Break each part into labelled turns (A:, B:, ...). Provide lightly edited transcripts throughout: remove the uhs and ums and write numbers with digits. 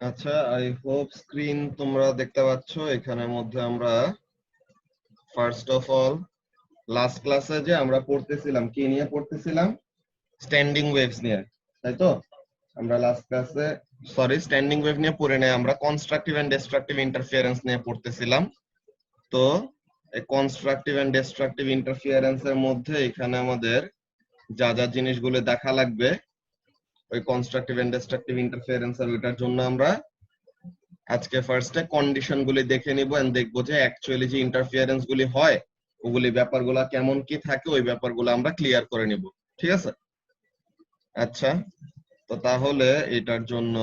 A: আচ্ছা, I hope screen তোমরা দেখতে পাচ্ছ। এখানের মধ্যে আমরা ফার্স্ট অফ অল লাস্ট ক্লাসে যে আমরা পড়তেছিলাম, কি নিয়ে পড়তেছিলাম? স্ট্যান্ডিং ওয়েভস নিয়ে, তাই তো? আমরা লাস্ট ক্লাসে স্ট্যান্ডিং ওয়েভ নিয়ে পড়ে নেই, আমরা কনস্ট্রাকটিভ এন্ড ডিস্ট্রাকটিভ ইন্টারফিয়ারেন্স নিয়ে পড়তেছিলাম। তো এই কনস্ট্রাকটিভ এন্ড ডিস্ট্রাকটিভ ইন্টারফিয়ারেন্স এর মধ্যে এখানে আমাদের যা যা জিনিসগুলো দেখা লাগবে ওই কনস্ট্রাকটিভ এন্ড ডিস্ট্রাকটিভ ইন্টারফিয়ারেন্স এর ওইটার জন্য আমরা আজকে ফার্স্টে কন্ডিশন গুলি দেখে নিব এন্ড দেখবো যে অ্যাকচুয়ালি যে ইন্টারফিয়ারেন্স গুলি হয় ওগুলি ব্যাপারগুলা কেমন কি থাকে ওই ব্যাপারগুলো আমরা ক্লিয়ার করে নিব, ঠিক আছে? আচ্ছা, তো তাহলে এটার জন্য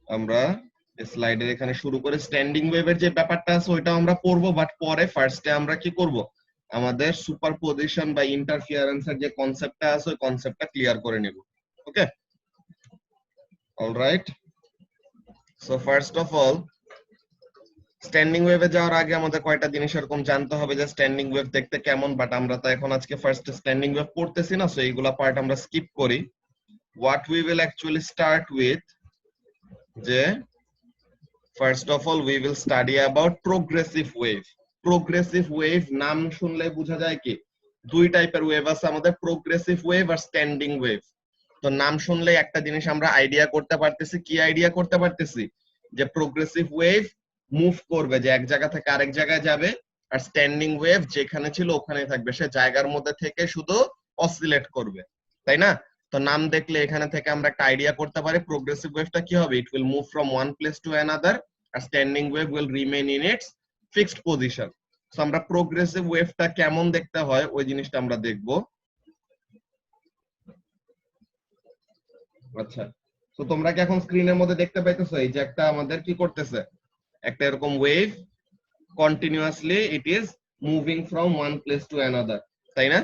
A: আমরা স্লাইডের এখানে শুরু করে স্ট্যান্ডিং ওয়েভের যে ব্যাপারটা আছে ওইটা আমরা পড়বো, বাট পরে ফার্স্টে আমরা কি করব, আমাদের সুপারপজিশন বা ইন্টারফিয়ারেন্সের যে কনসেপ্টটা আছে ওই কনসেপ্টটা ক্লিয়ার করে নেব। Okay, alright. So first of all standing ওয়েভে যাওয়ার আগে আমাদের কয়টা জিনিস এরকম জানতে হবে যে স্ট্যান্ডিং ওয়েভ দেখতে কেমন, বাট আমরা তো এখন আজকে ফার্স্ট স্ট্যান্ডিং ওয়েভ পড়তেছি না, সো এইগুলা পার্ট আমরা স্কিপ করি। What we will actually start with, যে first of all we will study about progressive wave. Progressive wave নাম শুনলে বোঝা যায় কি দুই টাইপের ওয়েভ আছে আমাদের, প্রোগ্রেসিভ ওয়েভ আর স্ট্যান্ডিং ওয়েভ। তো নাম শুনলে একটা জিনিস আমরা আইডিয়া করতে পারতেছি, কি আইডিয়া করতে পারতেছি? যে প্রোগ্রেসিভ ওয়েভ মুভ করবে, যে এক জায়গা থেকে আরেক জায়গায় যাবে, আর স্ট্যান্ডিং ওয়েভ যেখানে ছিল ওখানেই থাকবে, সে জায়গার মধ্যে থেকে শুধু অসিলেট করবে, তাই না? তো নাম দেখলে এখানে থেকে আমরা একটা আইডিয়া করতে পারি প্রোগ্রেসিভ ওয়েভটা কি হবে, it will move from one place to another, আর standing wave will remain in its fixed position. So আমরা প্রোগ্রেসিভ ওয়েভটা কেমন দেখতে হয় ওই জিনিসটা আমরা দেখব। আচ্ছা, তো তোমরা কি এখন স্ক্রিনের মধ্যে দেখতে পাইতেছো এই যে একটা আমাদের কি করতেছে, একটা এরকম wave continuously it is moving from one place to another, তাই না?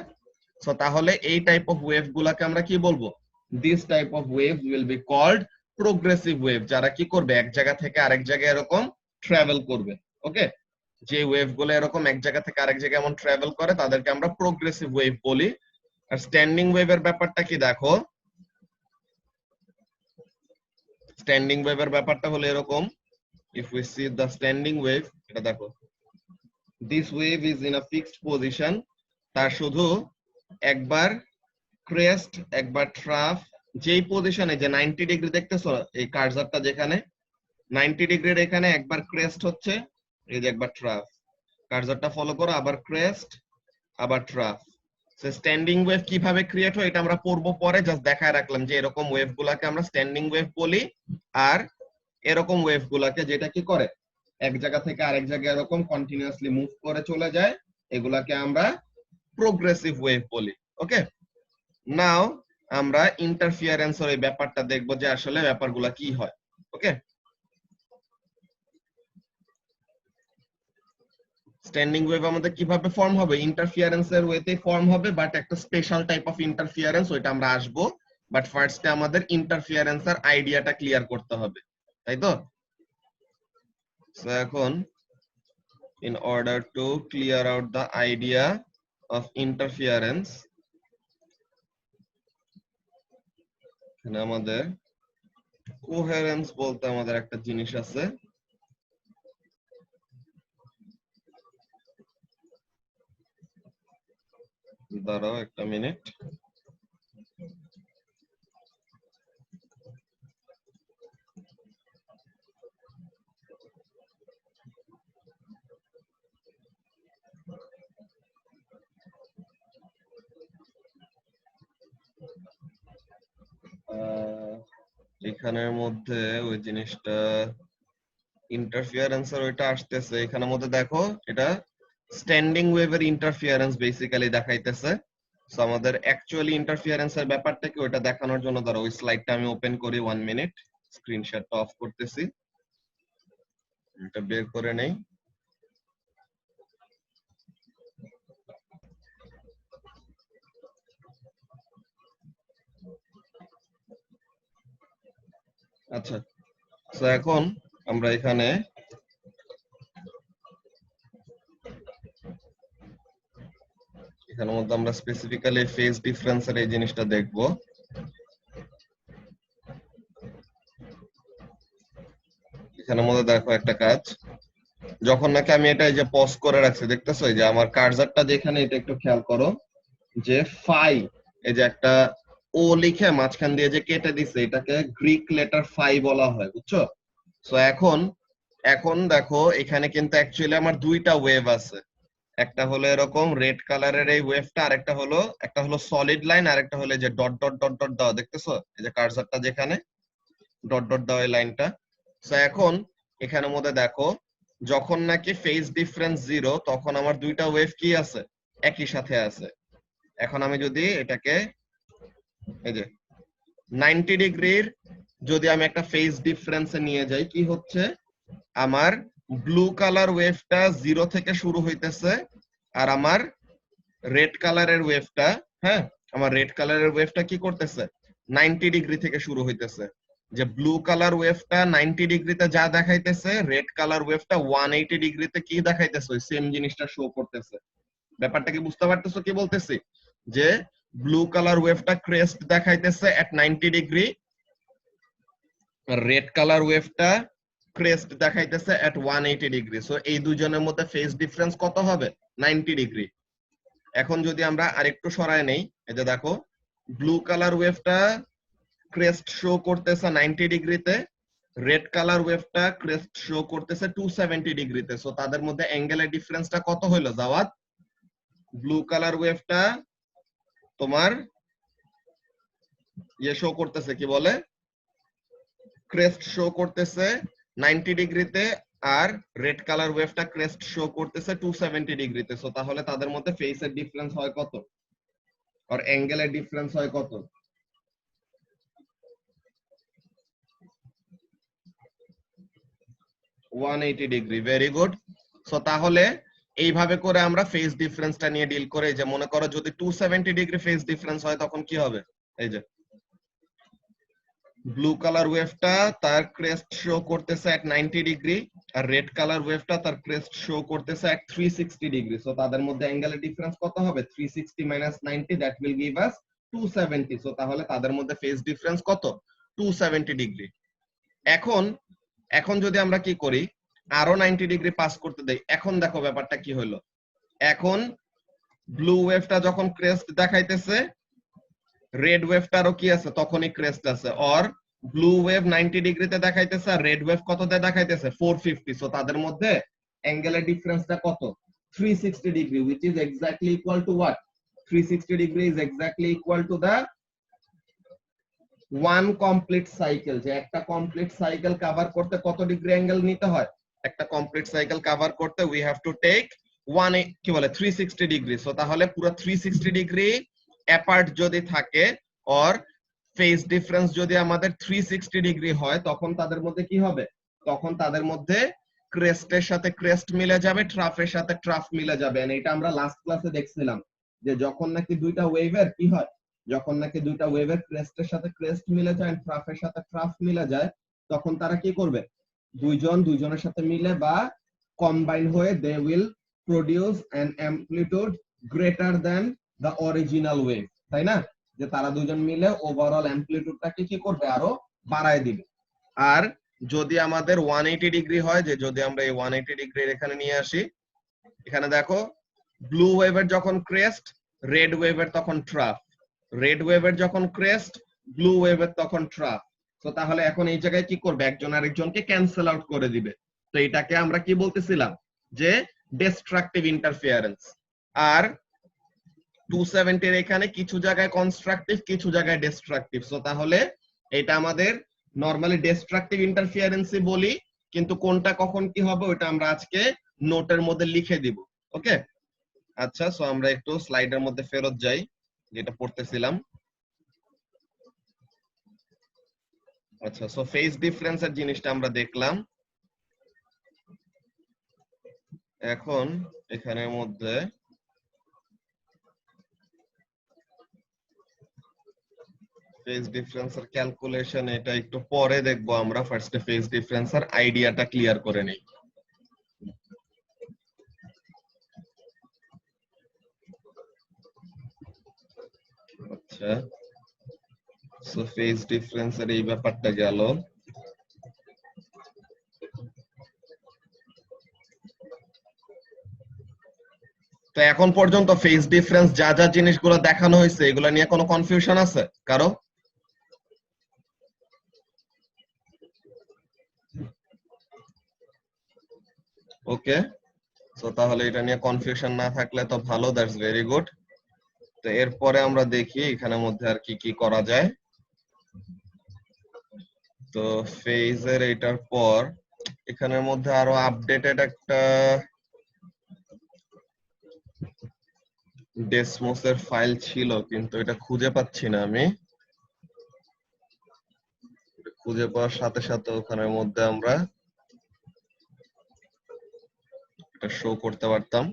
A: সো তাহলে এই টাইপ অফ ওয়েভ গুলাকে আমরা কি বলবো? This type of wave will be called progressive wave, যারা কি করবে এক জায়গা থেকে আরেক জায়গায় এরকম ট্রাভেল করবে। ওকে, যে ওয়েভ গুলো এরকম এক জায়গা থেকে আরেক জায়গায় এমন ট্রাভেল করে তাদেরকে আমরা প্রোগ্রেসিভ ওয়েভ বলি। আর স্ট্যান্ডিং ওয়েভের ব্যাপারটা কি দেখো, স্ট্যান্ডিং ওয়েভের ব্যাপারটা হলো এরকম, if we see the standing wave, এটা দেখো, this wave is in a fixed position, তার শুধু একবার ক্রেস্ট একবার ট্রাফ, যেই পজিশনে যে 90 ডিগ্রি দেখতেছো এই কার্সারটা যেখানে 90 ডিগ্রির এখানে একবার ক্রেস্ট হচ্ছে, এই যে একবার ট্রাফ, কার্সারটা ফলো করো, আবার ক্রেস্ট আবার ট্রাফ। স্ট্যান্ডিং ওয়েভ কিভাবে ক্রিয়েট হয় এটা আমরা পড়বো পরে, জাস্ট দেখায় রাখলাম যে এরকম ওয়েভ গুলাকে আমরা স্ট্যান্ডিং ওয়েভ বলি। আর এরকম ওয়েভ গুলাকে যেটা কি করে এক জায়গা থেকে আরেক জায়গায় এরকম কন্টিনিউয়াসলি মুভ করে চলে যায়, এগুলাকে আমরা প্রোগ্রেসিভ ওয়েভ বলি। ওকে, নাও আমরা ইন্টারফিয়ারেন্সের এই ব্যাপারটা দেখবো যে আসলে ব্যাপারগুলা কি হয়। ওকে, স্ট্যান্ডিং ওয়েভ আমাদের কিভাবে ফর্ম হবে, ইন্টারফিয়ারেন্সের ওয়েতে ফর্ম হবে, বাট একটা স্পেশাল টাইপ অফ ইন্টারফিয়ারেন্স, ওইটা আমরা আসবো। বাট ফার্স্টে আমাদের ইন্টারফিয়ারেন্সের আইডিয়াটা ক্লিয়ার করতে হবে, তাই তো? সো এখন in order to clear out the idea of interference, এখানে আমাদের কোহেরেন্স বলতে আমাদের একটা জিনিস আছে, দাঁড়াও একটা মিনিট। এখানের মধ্যে ওই জিনিসটা ইন্টারফিয়ারেন্সের ওইটা আসতেছে, এখানের মধ্যে দেখো এটা স্ট্যান্ডিং ওয়েভের ইন্টারফিয়ারেন্স বেসিক্যালি দেখাইতেছে। সো আমাদের অ্যাকচুয়ালি ইন্টারফিয়ারেন্সের ব্যাপারটা কি ওটা দেখানোর জন্য ধরো ওই স্লাইডটা আমি ওপেন করি, 1 মিনিট, স্ক্রিনশটটা অফ করতেছি, এটা বের করে নেই। আচ্ছা, তো এখন আমরা এখানে এখানের মধ্যে আমরা স্পেসিফিক্যালি ফেজ ডিফারেন্সের এই জিনিসটা দেখব। এখানের মধ্যে দেখো একটা কাজ, যখন নাকি আমি এটা এই যে পজ করে রাখছি, দেখতেছো এই যে আমার কার্সারটা যেখানে, এটা একটু খেয়াল করো যে ফাই, এই যে একটা ও লিখে মাঝখান দিয়ে যে কেটে দিছে, এটাকে গ্রিক লেটার ফাই বলা হয়, বুঝছো? সো এখন এখন দেখো এখানে কিন্তু অ্যাকচুয়ালি আমার দুইটা ওয়েভ আছে, একটা হলো এরকম রেড কালারের এই ওয়েভটা, আর একটা হলো সলিড লাইন, আর একটা হলো যে ডট ডট ডট ডট দাও, দেখতেছো এই যে কার্সারটা যেখানে ডট ডট দাও এই লাইনটা। সো এখন এখানের মধ্যে দেখো যখন নাকি ফেজ ডিফারেন্স 0, তখন আমার দুইটা ওয়েভ কি আছে, একই সাথে আছে। এখন আমি যদি এটাকে এই যে 90 ডিগ্রির যদি আমি একটা ফেজ ডিফারেন্সে নিয়ে যাই, কি হচ্ছে, আমার ব্লু কালার ওয়েভটা 0 থেকে শুরু হইতেছে, আর আমার রেড কালারের ওয়েভটা, হ্যাঁ, আমার রেড কালারের ওয়েভটা কি করতেছে, 90 ডিগ্রি থেকে শুরু হইতেছে। যে ব্লু কালার ওয়েভটা 90 ডিগ্রিতে যা দেখাইতেছে, রেড কালার ওয়েভটা 180 ডিগ্রিতে কি দেখাইতেছে, ওই সেম জিনিসটা শো করতেছে। ব্যাপারটা কি বুঝতে পারতেছো কি বলতেছি? যে ব্লু কালার ওয়েভটা ক্রেস্ট দেখাইতেছে এট 90 ডিগ্রি, রেড কালার ওয়েভটা ক্রেস্ট দেখাইতেছে এট 180 ডিগ্রি। সো এই দুজনের মধ্যে ফেজ ডিফারেন্স কত হবে, 90 ডিগ্রি। এখন যদি আমরা আরেকটু সরায় নেই, এই যে দেখো ব্লু কালার ওয়েভটা ক্রেস্ট শো করতেছে 90 ডিগ্রিতে, রেড কালার ওয়েভটা ক্রেস্ট শো করতেছে 270 ডিগ্রিতে। সো তাদের মধ্যে অ্যাঙ্গেলের ডিফারেন্সটা কত হলো জাওয়াদ? ব্লু কালার ওয়েভটা তোমার ইয়ে শো করতেছে, কি বলে, ক্রেস্ট শো করতেছে 90 ডিগ্রিতে, আর রেড কালার ওয়েভটা ক্রেস্ট শো করতেছে 270 ডিগ্রিতে। সো তাহলে তাদের মধ্যে ফেসের ডিফারেন্স হয় কত, আর অ্যাঙ্গেলের ডিফারেন্স হয় কত? 180 ডিগ্রি। Very good. সো তাহলে এইভাবে করে আমরা ফেজ ডিফারেন্সটা নিয়ে ডিল করে, যে মনে করো যদি 270 ডিগ্রি ফেজ ডিফারেন্স হয়, তখন কি হবে, এই যে ব্লু কালার ওয়েভটা তার ক্রেস্ট শো করতেছে এট 90 ডিগ্রি, আর রেড কালার ওয়েভটা তার ক্রেস্ট শো করতেছে এট 360 ডিগ্রি। সো তাদের মধ্যে অ্যাঙ্গেলের ডিফারেন্স কত হবে, 360 minus 90, that will give us 270। So তাহলে তাদের মধ্যে ফেজ ডিফারেন্স কত, 270 ডিগ্রি। এখন এখন যদি আমরা কি করি, আরো 90 ডিগ্রি পাস করতে দেই, এখন দেখো ব্যাপারটা কি হলো। এখন ব্লু ওয়েভটা যখন ক্রেস্ট দেখাইতেছে, রেড ওয়েভটারও কি আছে, তখনই ক্রেস্ট আছে। অর ব্লু ওয়েভ 90 ডিগ্রিতে দেখাইতেছে, আর রেড ওয়েভ কততে দেখাইতেছে, 450। সো তাদের মধ্যে অ্যাঙ্গেলের ডিফারেন্সটা কত, 360 degree, which is exactly equal to what, 360 degree is exactly equal to the one complete cycle. যে একটা কমপ্লিট সাইকেল কভার করতে কত ডিগ্রি অ্যাঙ্গেল নিতে হয়, একটা কমপ্লিট সাইকেল কভার করতে we have to take one, কি বলে, 360 ডিগ্রি। সো তাহলে পুরো 360 ডিগ্রি অ্যাপার্ট যদি থাকে, অর ফেজ ডিফারেন্স যদি আমাদের 360 ডিগ্রি হয়, তখন তাদের মধ্যে কি হবে, তখন তাদের মধ্যে ক্রেস্টের সাথে ক্রেস্ট মিলে যাবে, ট্রাফের সাথে ট্রাফ মিলে যাবে। এটা আমরা লাস্ট ক্লাসে দেখছিলাম, যে যখন নাকি দুইটা ওয়েভের কি হয়, যখন নাকি দুইটা ওয়েভের ক্রেস্টের সাথে ক্রেস্ট মিলে যায়, ট্রাফের সাথে ট্রাফ মিলে যায়, তখন তারা কি করবে, দুইজনের সাথে মিলে বা কম্বাইন হয়ে they will produce an amplitude greater than the original wave, তাই না? যে তারা দুজন মিলে ওভারঅল অ্যামপ্লিটিউডটাকে কি করবে, আরো বাড়ায় দিবে। আর যদি আমাদের 180 ডিগ্রি হয়, যে যদি আমরা এই 180 ডিগ্রি এখানে নিয়ে আসি, এখানে দেখো ব্লু ওয়েভের যখন ক্রেস্ট, রেড ওয়েভের তখন ট্রাফ, রেড ওয়েভের যখন ক্রেস্ট, ব্লু ওয়েভের তখন ট্রাফ। তো তাহলে এখন এই জায়গায় কি করবে, একজন আরেকজনকে ক্যান্সেল আউট করে দিবে। তো এটাকে আমরা কি বলতেছিলাম, যে ডিস্ট্রাকটিভ ইন্টারফিয়ারেন্স। আর 270 এর এখানে কিছু জায়গায় কনস্ট্রাকটিভ, কিছু জায়গায় ডিস্ট্রাকটিভ। সো তাহলে এটা আমাদের নরমালি ডিস্ট্রাকটিভ ইন্টারফিয়ারেন্সই বলি, কিন্তু কোনটা কখন কি হবে ওটা আমরা আজকে নোটের মধ্যে লিখে দিব। ওকে, আচ্ছা। সো আমরা একটু স্লাইডের মধ্যে ফেরত যাই, যেটা পড়তেছিলাম। আচ্ছা, সো ফেজ ডিফারেন্সের জিনিসটা আমরা দেখলাম। এখন এখানের মধ্যে ফেজ ডিফারেন্সের ক্যালকুলেশন, এটা একটু পরে দেখবো আমরা। ফার্স্টে ফেজ ডিফারেন্সের আইডিয়াটা ক্লিয়ার করে নেই। আচ্ছা, সো ফেজ ডিফারেন্স এর এই ব্যাপারটা গেল। তো এখন পর্যন্ত ফেজ ডিফারেন্স যা যা জিনিসগুলো দেখানো হয়েছে এগুলো নিয়ে কোনো কনফিউশন আছে কারো? ওকে, সো তাহলে এটা নিয়ে কনফিউশন না থাকলে তো ভালো, দ্যাটস ভেরি গুড। তো এরপরে আমরা দেখি এখানের মধ্যে আর কি কি করা যায়। তো ফেজের এটার পর এখানের মধ্যে আরো আপডেটেড একটা ডেসমোসের ফাইল ছিল, কিন্তু এটা খুঁজে পাচ্ছি না আমি। খুঁজে পাওয়ার সাথে সাথে ওখানের মধ্যে আমরা এটা শো করতে পারতাম।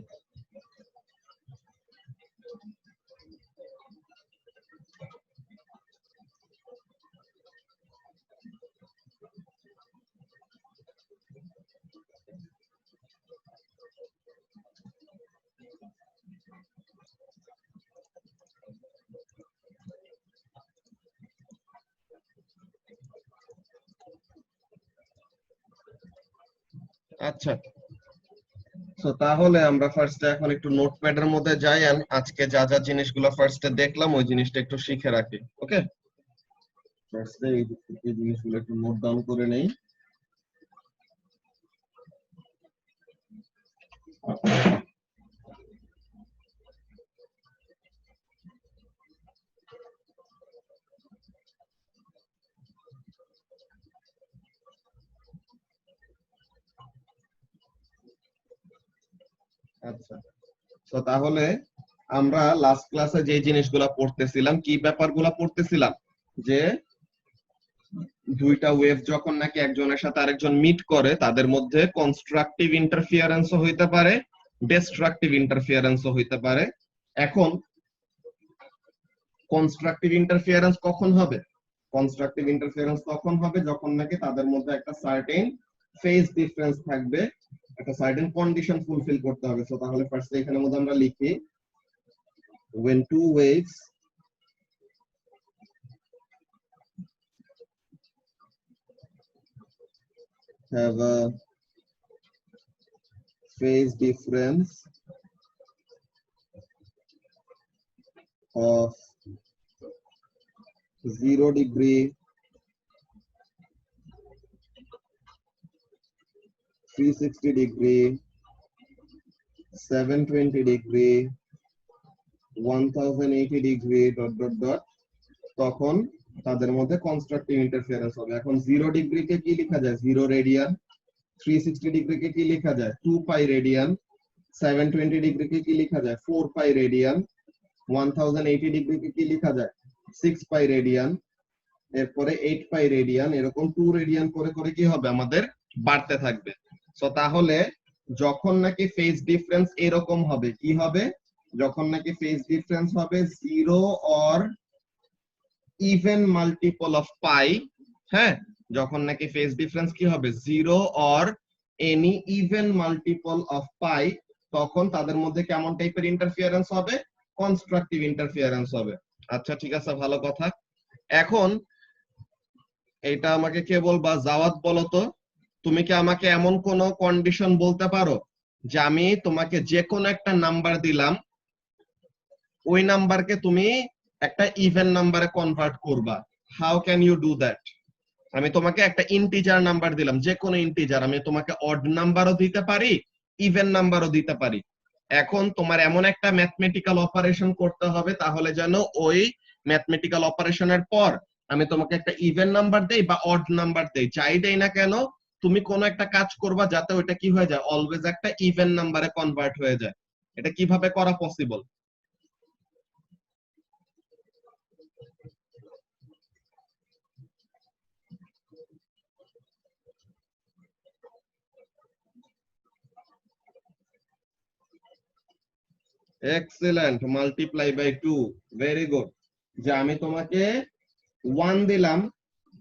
A: আচ্ছা, তো তাহলে আমরা ফার্স্টে এখন একটু নোটপ্যাডের মধ্যে যাই, আর আজকে যা যা জিনিসগুলো ফার্স্টে দেখলাম ওই জিনিসটা একটু শিখে রাখি। ওকে, ফার্স্টে এই জিনিসগুলো একটু নোট ডাউন করে নেই। আচ্ছা, তো তাহলে আমরা লাস্ট ক্লাসে যে জিনিসগুলো পড়তেছিলাম, কি ব্যাপারগুলো পড়তেছিলাম, যে দুইটা ওয়েভ যখন নাকি একজনের সাথে আরেকজন মিট করে তাদের মধ্যে কনস্ট্রাকটিভ ইন্টারফিয়ারেন্সও হইতে পারে, ডিস্ট্রাকটিভ ইন্টারফিয়ারেন্সও হইতে পারে। এখন কনস্ট্রাকটিভ ইন্টারফিয়ারেন্স কখন হবে? কনস্ট্রাকটিভ ইন্টারফিয়ারেন্স তখন হবে যখন নাকি তাদের মধ্যে একটা সার্টেন ফেজ ডিফারেন্স থাকবে, একটা সার্টেন কন্ডিশন ফুলফিল করতে হবে। সো তাহলে ফার্স্ট এখানের মধ্যে আমরা লিখি when two waves have a phase difference of 0 degree, 360 degree, 720 degree, 1080 degree dot dot dot, তখন তাদের মধ্যে কনস্ট্রাকটিভ ইন্টারফিয়ারেন্স হবে। এখন 0 ডিগ্রি কে কি লেখা যায়? 0 রেডিয়ান। 360 ডিগ্রি কে কি লেখা যায়? 2 পাই রেডিয়ান। 720 ডিগ্রি কে কি লেখা যায়? 4 পাই রেডিয়ান। 1080 ডিগ্রি কে কি লেখা যায়? 6 পাই রেডিয়ান। এরপরে 8 পাই রেডিয়ান, এরকম 2 রেডিয়ান করে করে কি হবে আমাদের বাড়তে থাকবে। সো তাহলে যখন নাকি ফেজ ডিফারেন্স এরকম হবে, কি হবে? যখন নাকি ফেজ ডিফারেন্স হবে 0 অর ইভেন মাল্টিপল অফ পাই, হ্যাঁ, যখন নাকি ফেজ ডিফারেন্স কি হবে 0 or any even multiple of পাই, তখন তাদের মধ্যে কেমন টাইপের ইন্টারফিয়ারেন্স হবে? কনস্ট্রাকটিভ ইন্টারফিয়ারেন্স হবে। আচ্ছা, ঠিক আছে, ভালো কথা। এখন এটা আমাকে কে বলবা? জাওয়াত, বলো তো, তুমি কি আমাকে এমন কোন কন্ডিশন বলতে পারো যে আমি তোমাকে যে কোনো একটা নাম্বার দিলাম, ওই নাম্বারকে তুমি একটা ইভেন নাম্বারে কনভার্ট করবা? How can you do that? আমি তোমাকে একটা ইন্টিজার নাম্বার দিলাম, যে কোনো ইন্টিজার, আমি তোমাকে অড নাম্বারও দিতে পারি, ইভেন নাম্বারও দিতে পারি। এখন তোমার এমন একটা ম্যাথমেটিক্যাল অপারেশন করতে হবে তাহলে যেন ওই ম্যাথমেটিক্যাল অপারেশনের পর আমি তোমাকে একটা ইভেন নাম্বার দেই বা অড নাম্বার দেই, যাই দেই না কেন, তুমি কোনো একটা কাজ করবা যাতে ওইটা কি হয়ে যায়, অলওয়েজ একটা ইভেন নাম্বারে কনভার্ট হয়ে যায়। এটা কিভাবে করা possible? Excellent, multiply by 2, very good. যে আমি তোমাকে 1 দিলাম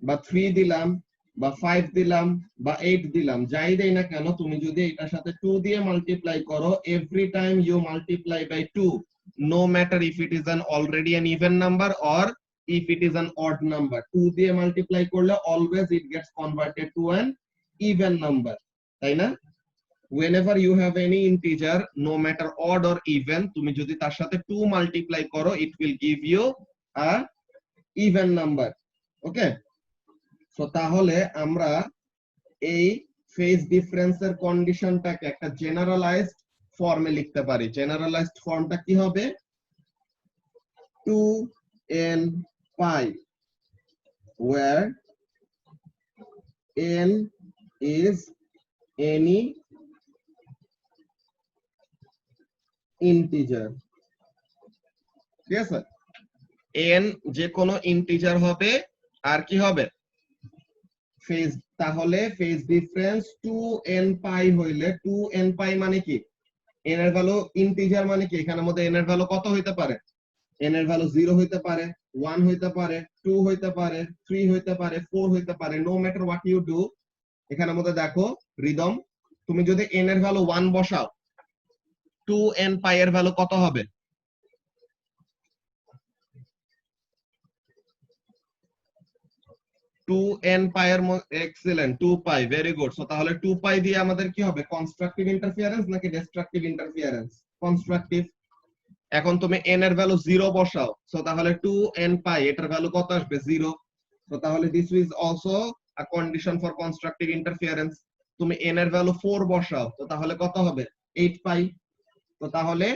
A: বা 3 দিলাম বা 5 দিলাম বা 8 দিলাম, যাই দেই না কেন, তুমি যদি এটার সাথে 2 দিয়ে মাল্টিপ্লাই করো, every time you multiply by 2, no matter if it is an already an even number or if it is an odd number, 2 দিয়ে multiply করলে always it gets converted to an even number, তাই না? whenever you have any integer, no matter odd or even, তুমি যদি তার সাথে 2 multiply করো, it will give you a even number. Okay, so তাহলে আমরা এই ফেজ ডিফারেন্সের কন্ডিশনটাকে একটা জেনারেলাইজড ফর্মে লিখতে পারি। জেনারেলাইজড ফর্মটা কি হবে? 2n pi where n is any integer, ঠিক আছে? n যে কোনো ইন্টিজার হবে আর কি হবে? ফেজ, তাহলে ফেজ ডিফারেন্স 2n পাই হইলে 2n পাই মানে কি? n এর ভ্যালু ইন্টিজার মানে কি? এখানের মধ্যে n এর ভ্যালু কত হইতে পারে? n এর ভ্যালু 0 হইতে পারে, 1 হইতে পারে, 2 হইতে পারে, 3 হইতে পারে, 4 হইতে পারে, no matter what you do. এখানের মধ্যে দেখো রিদম, তুমি যদি n এর ভ্যালু 1 বসাও, 2n পাই এর ভ্যালু কত হবে? 2n পাই এর এক্সিলেন্ট, 2 পাই, ভেরি গুড। সো তাহলে 2 পাই দিয়ে আমাদের কি হবে? কনস্ট্রাকটিভ ইন্টারফিয়ারেন্স নাকি ডিস্ট্রাকটিভ ইন্টারফিয়ারেন্স? কনস্ট্রাকটিভ। এখন তুমি n এর ভ্যালু 0 বসাও, সো তাহলে 2n পাই এটার ভ্যালু কত আসবে? 0। সো তাহলে this is also a condition for constructive interference. তুমি n এর ভ্যালু 4 বসাও, তো তাহলে কত হবে? 8 পাই। তো তাহলে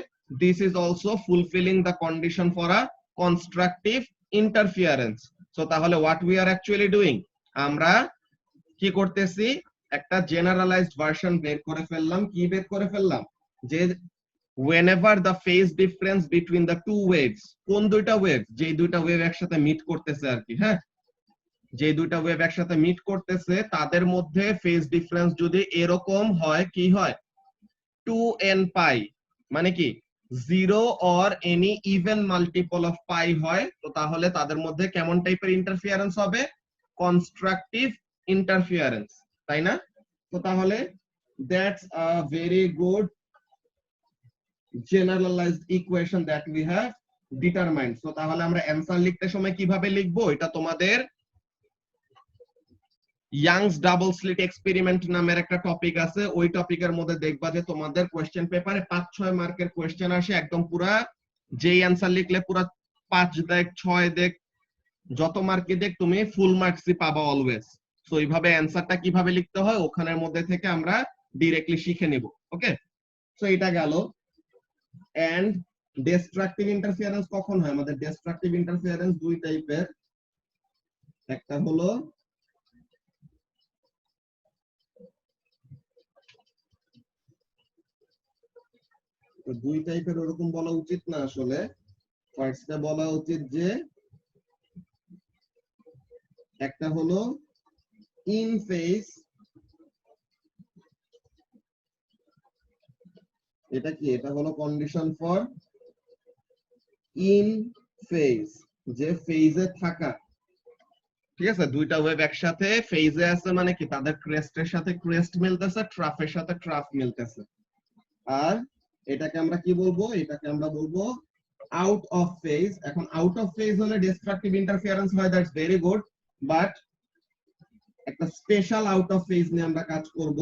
A: this is also fulfilling the condition for a constructive interference. So তাহলে what we are actually doing, আমরা কি করতেছি? একটা জেনারেলাইজড ভার্সন বের করে ফেললাম। কি বের করে ফেললাম? যে whenever the phase difference between the two waves, কোন দুইটা ওয়েভ? যে দুইটা ওয়েভ একসাথে মিট করতেছে আর কি, হ্যাঁ, যে দুইটা ওয়েভ একসাথে মিট করতেছে তাদের মধ্যে ফেজ ডিফারেন্স যদি এরকম হয়, কি হয়? 2n পাই মানে কি 0 or any even multiple of pi হয়, তো তাহলে তাদের মধ্যে কেমন টাইপের ইন্টারফিয়ারেন্স হবে? কনস্ট্রাকটিভ ইন্টারফিয়ারেন্স, তাই না? তো তাহলে that's a very good generalized equation that we have determined. So তাহলে আমরা অ্যানসার লিখতে সময় কিভাবে লিখবো? এটা তোমাদের ইয়াংস ডাবল স্লিট এক্সপেরিমেন্ট নামের একটা টপিক আছে, ওই টপিকের মধ্যে দেখবা যে তোমাদের কোশ্চেন পেপারে 5-6 মার্কের কোশ্চেন আসে, একদম পুরা যেই অ্যানসার লিখলে পুরা 5 দেখ 6 দেখ যত মার্কে দেখ তুমি ফুল মার্কসই পাবা অলওয়েজ। সো এইভাবে অ্যানসারটা কিভাবে লিখতে হয় ওখানের মধ্যে থেকে আমরা ডাইরেক্টলি শিখে নিব। ওকে, সো এটা গেল। এন্ড ডিস্ট্রাকটিভ ইন্টারফিয়ারেন্স কখন হয়? আমাদের ডিস্ট্রাকটিভ ইন্টারফিয়ারেন্স দুই টাইপের, একটা হলো দুই টাইপের, ওরকম বলা উচিত না আসলে। ফার্স্টে বলা উচিত যে একটা হলো ইন ফেজ, এটা কি? এটা হলো কন্ডিশন ফর ইন ফেজ, যে ফেজে থাকা, ঠিক আছে? দুইটা ওয়েভ একসাথে ফেজে আছে মানে কি তাদের ক্রেস্টের সাথে ক্রেস্ট মিলতেছে, ট্রাফের সাথে ট্রাফ মিলতেছে। আর এটাকে আমরা কি বলবো? এটাকে আমরা বলবো আউট অফ ফেজ। এখন আউট অফ ফেজ হলে ডিস্ট্রাকটিভ ইন্টারফিয়ারেন্স হয়, দ্যাটস ভেরি গুড, বাট একটা স্পেশাল আউট অফ ফেজ নিয়ে আমরা কাজ করব।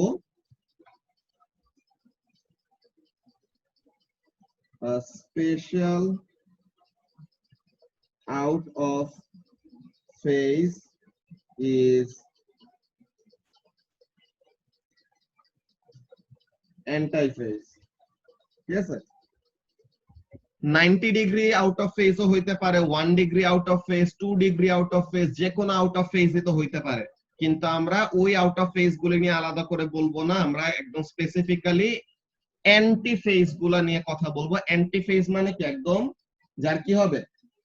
A: Special out of phase is anti-phase, ঠিক আছে? 90 ডিগ্রি আউট অফ ফেজও হইতে পারে, 1 degree out of phase, 2 degree out of phase, যে কোনো আউট অফ ফেজই তো হইতে পারে। কিন্তু আমরা ওই আউট অফ ফেজ গুলো নিয়ে আলাদা করে বলবো না, আমরা একদম স্পেসিফিক্যালি অ্যান্টি ফেজ গুলা নিয়ে কথা বলবো। অ্যান্টি ফেজ মানে কি? একদম যার কি হবে?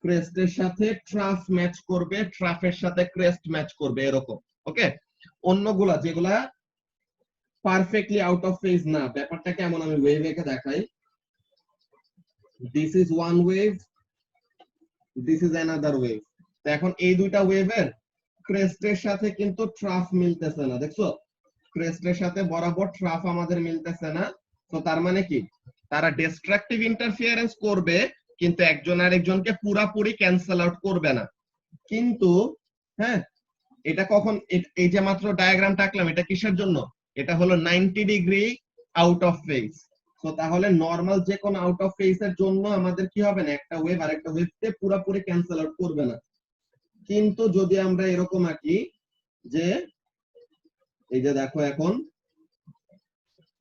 A: ক্রেস্টের সাথে ট্রাফ ম্যাচ করবে, ট্রাফের সাথে ক্রেস্ট ম্যাচ করবে, এরকম। ওকে, অন্যগুলা যেগুলা পারফেক্টলি আউট অফ ফেজ না, ব্যাপারটা কেমন আমি ওয়েভ এঁকে দেখাই। This is one wave, this is another wave. তো এখন এই দুইটা ওয়েভের ক্রেস্টের সাথে কিন্তু ট্রাফ মিলতেছে না, দেখছো? ক্রেস্টের সাথে বরাবর ট্রাফ আমাদের মিলতেছে না। তো তার মানে কি? তারা ডিস্ট্রাকটিভ ইন্টারফিয়ারেন্স করবে, কিন্তু একজন আরেকজনকে পুরাপুরি ক্যান্সেল আউট করবে না। কিন্তু হ্যাঁ, এটা কখন, এই যে মাত্র ডায়াগ্রামটা আঁকলাম, এটা কিসের জন্য? এটা হলো 90 ডিগ্রি আউট অফ ফেজ। তো তাহলে নরমাল যে কোনো আউট অফ ফেজ এর জন্য আমাদের কি হবে না, একটা ওয়েভ আর একটা ওয়েভকে পুরোপুরি ক্যান্সেল আউট করবে না। কিন্তু যদি আমরা এরকম আঁকি যে এই যে দেখো এখন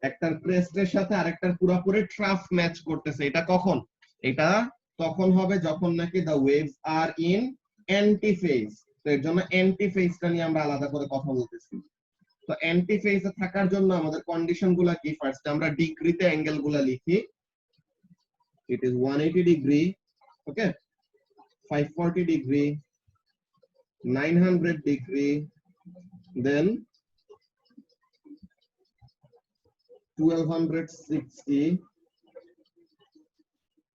A: একটার ক্রেস্টের সাথে আরেকটার পুরোপুরি ট্রাফ ম্যাচ করতেছে, এটা কখন? এটা তখন হবে যখন নাকি the waves are in anti phase. তো এর জন্য অ্যান্টি ফেজটা নিয়ে আমরা আলাদা করে কথা বলতেছি। তো অ্যান্টি ফেজে থাকার জন্য আমাদের কন্ডিশন গুলা কি? ফার্স্ট আমরা ডিগ্রিতে অ্যাঙ্গেল গুলা লিখি। It is 180 degree, okay, 540 degree, 900 degree, then 1260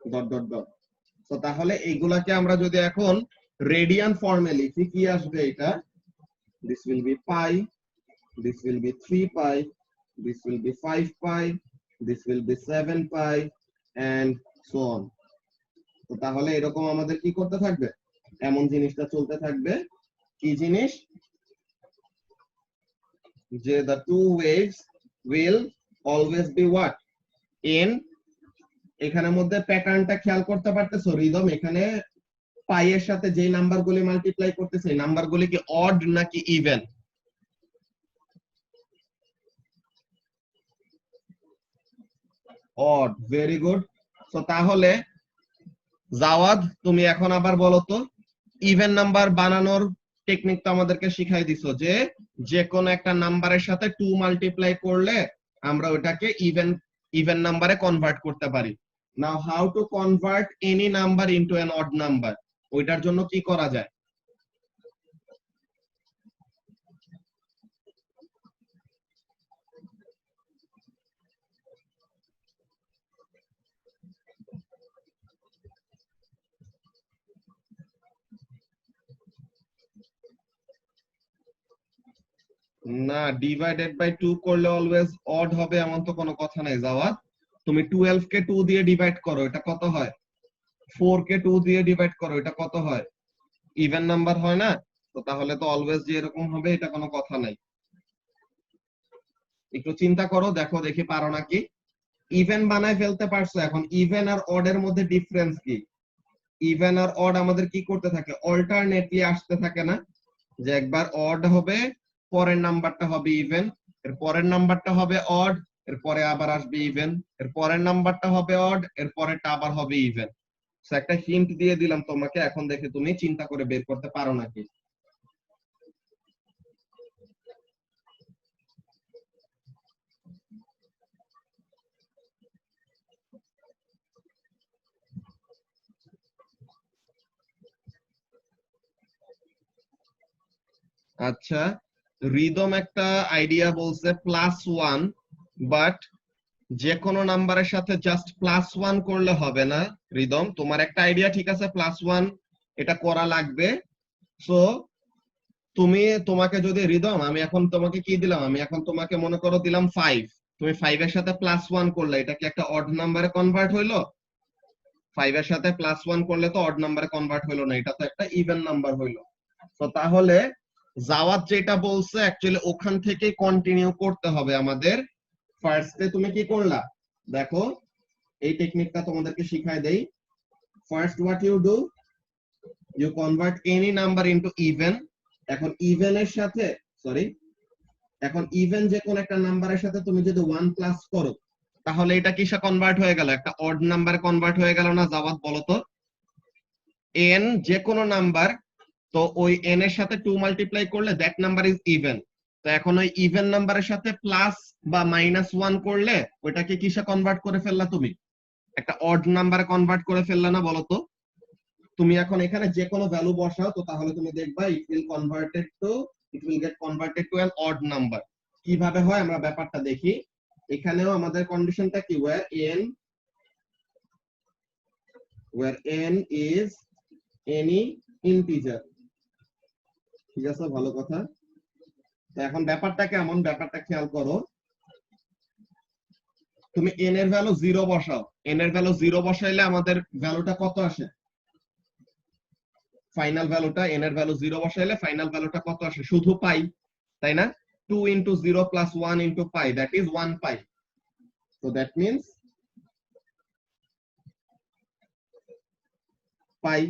A: dot dot dot. তো তাহলে এইগুলাকে আমরা যদি এখন রেডিয়ান ফর্মে লিখি, কি আসবে? এটা this will be pi, this will be 3 pi, this will be 5 pi, this will be 7 pi and so on. তো তাহলে এরকম আমাদের কি করতে থাকবে? এমন জিনিসটা চলতে থাকবে। কি জিনিস? যে the two waves will always be what? in, এখানের মধ্যে প্যাটার্নটা খেয়াল করতে পারতেছো রিদম? এখানে পাই এর সাথে যে নাম্বারগুলি মাল্টিপ্লাই করতেছে, এই নাম্বারগুলি কি অড নাকি ইভেন? Odd, very good. তো তাহলে জাওয়াদ, তুমি এখন আবার বলো তো, ইভেন নাম্বার বানানোর টেকনিক তো আমাদেরকে শিখাই দিছো যে যে কোনো একটা নাম্বারের সাথে 2 মাল্টিপ্লাই করলে আমরা ওটাকে ইভেন নাম্বারে কনভার্ট করতে পারি। Now how to convert any number into an odd number, ওইটার জন্য কি করা যায়? না, ডিভাইডেড বাই 2 করলে অলওয়েজ অড হবে এমন তো কোনো কথা নাই জাওয়াদ। তুমি 12 কে 2 দিয়ে ডিভাইড করো, এটা কত হয়? 4 কে 2 দিয়ে ডিভাইড করো, এটা কত হয়? ইভেন নাম্বার হয় না? তো তাহলে তো অলওয়েজ যে এরকম হবে এটা কোনো কথা নাই। একটু চিন্তা করো, দেখো দেখি পারো নাকি। ইভেন বানায় ফেলতে পারছো, এখন ইভেন আর অড এর মধ্যে ডিফারেন্স কি? ইভেন আর অড আমাদের কি করতে থাকে? অল্টারনেটলি আসতে থাকে না? যে একবার অড হবে, পরের নাম্বারটা হবে ইভেন, এর পরের নাম্বারটা হবে অড, এর পরে আবার আসবে ইভেন, এর পরের নাম্বারটা হবে অড, এর পরেরটা আবার হবে ইভেন। সো একটা হিন্ট দিয়ে দিলাম তোমাকে, এখন দেখে তুমি চিন্তা করে বের করতে পারো নাকি। আচ্ছা, রিদম একটা আইডিয়া বলছে +1, বাট যে কোনো নাম্বারের সাথে জাস্ট +1 করলে হবে না। রিদম, তোমার একটা আইডিয়া ঠিক আছে, +1 এটা করা লাগবে। সো তুমি, তোমাকে যদি রিদম, আমি এখন তোমাকে কি দিলাম, আমি এখন তোমাকে মনে করো দিলাম 5, তুমি 5 এর সাথে +1 করলে, এটা কি একটা অড নাম্বারে কনভার্ট হইলো? 5 এর সাথে +1 করলে তো অড নাম্বারে কনভার্ট হইলো না, এটা তো একটা ইভেন নাম্বার হইলো। তো তাহলে জাওয়াত যেটা বলছে অ্যাকচুয়ালি ওখান থেকে কন্টিনিউ করতে হবে আমাদের। ফার্স্টে তুমি কি করলা দেখো, এই টেকনিকটা তোমাদেরকে শিখাই দেই। First what you do, you convert any number into even. এখন ইভেনের সাথে, সরি, এখন ইভেন যে কোন একটা নাম্বারের সাথে তুমি যদি 1 প্লাস করো, তাহলে এটা কিসে কনভার্ট হয়ে গেল? একটা অড নাম্বারে কনভার্ট হয়ে গেল না জাওয়াত? বলো তো, এন যে কোনো নাম্বার, তো ওই এন এর সাথে 2 মাল্টিপ্লাই করলে দ্যাট নাম্বার ইজ ইভেন। তো এখন ওই ইভেন নাম্বারের সাথে প্লাস বা -1 করলে ওইটাকে কিসে কনভার্ট করে ফেললা তুমি? একটা অড নাম্বারে কনভার্ট করে ফেললা না? বলো তো। তুমি এখন এখানে যে কোনো ভ্যালু বসাও, তো তাহলে তুমি দেখবা it will get converted to an odd number. কিভাবে হয় আমরা ব্যাপারটা দেখি। এখানেও আমাদের কন্ডিশনটা কি? where n is any integer, ঠিক আছে, ভালো কথা। তো এখন ব্যাপারটা কেমন, ব্যাপারটা খেয়াল করো। তুমি n এর ভ্যালু 0 বসাও, n এর ভ্যালু 0 বসাইলে আমাদের ভ্যালুটা কত আসে? ফাইনাল ভ্যালুটা n এর ভ্যালু 0 বসাইলে ফাইনাল ভ্যালুটা কত আসে? শুধু পাই, তাই না? 2 into 0 plus 1 into pi, that is 1 pi. So that means pi.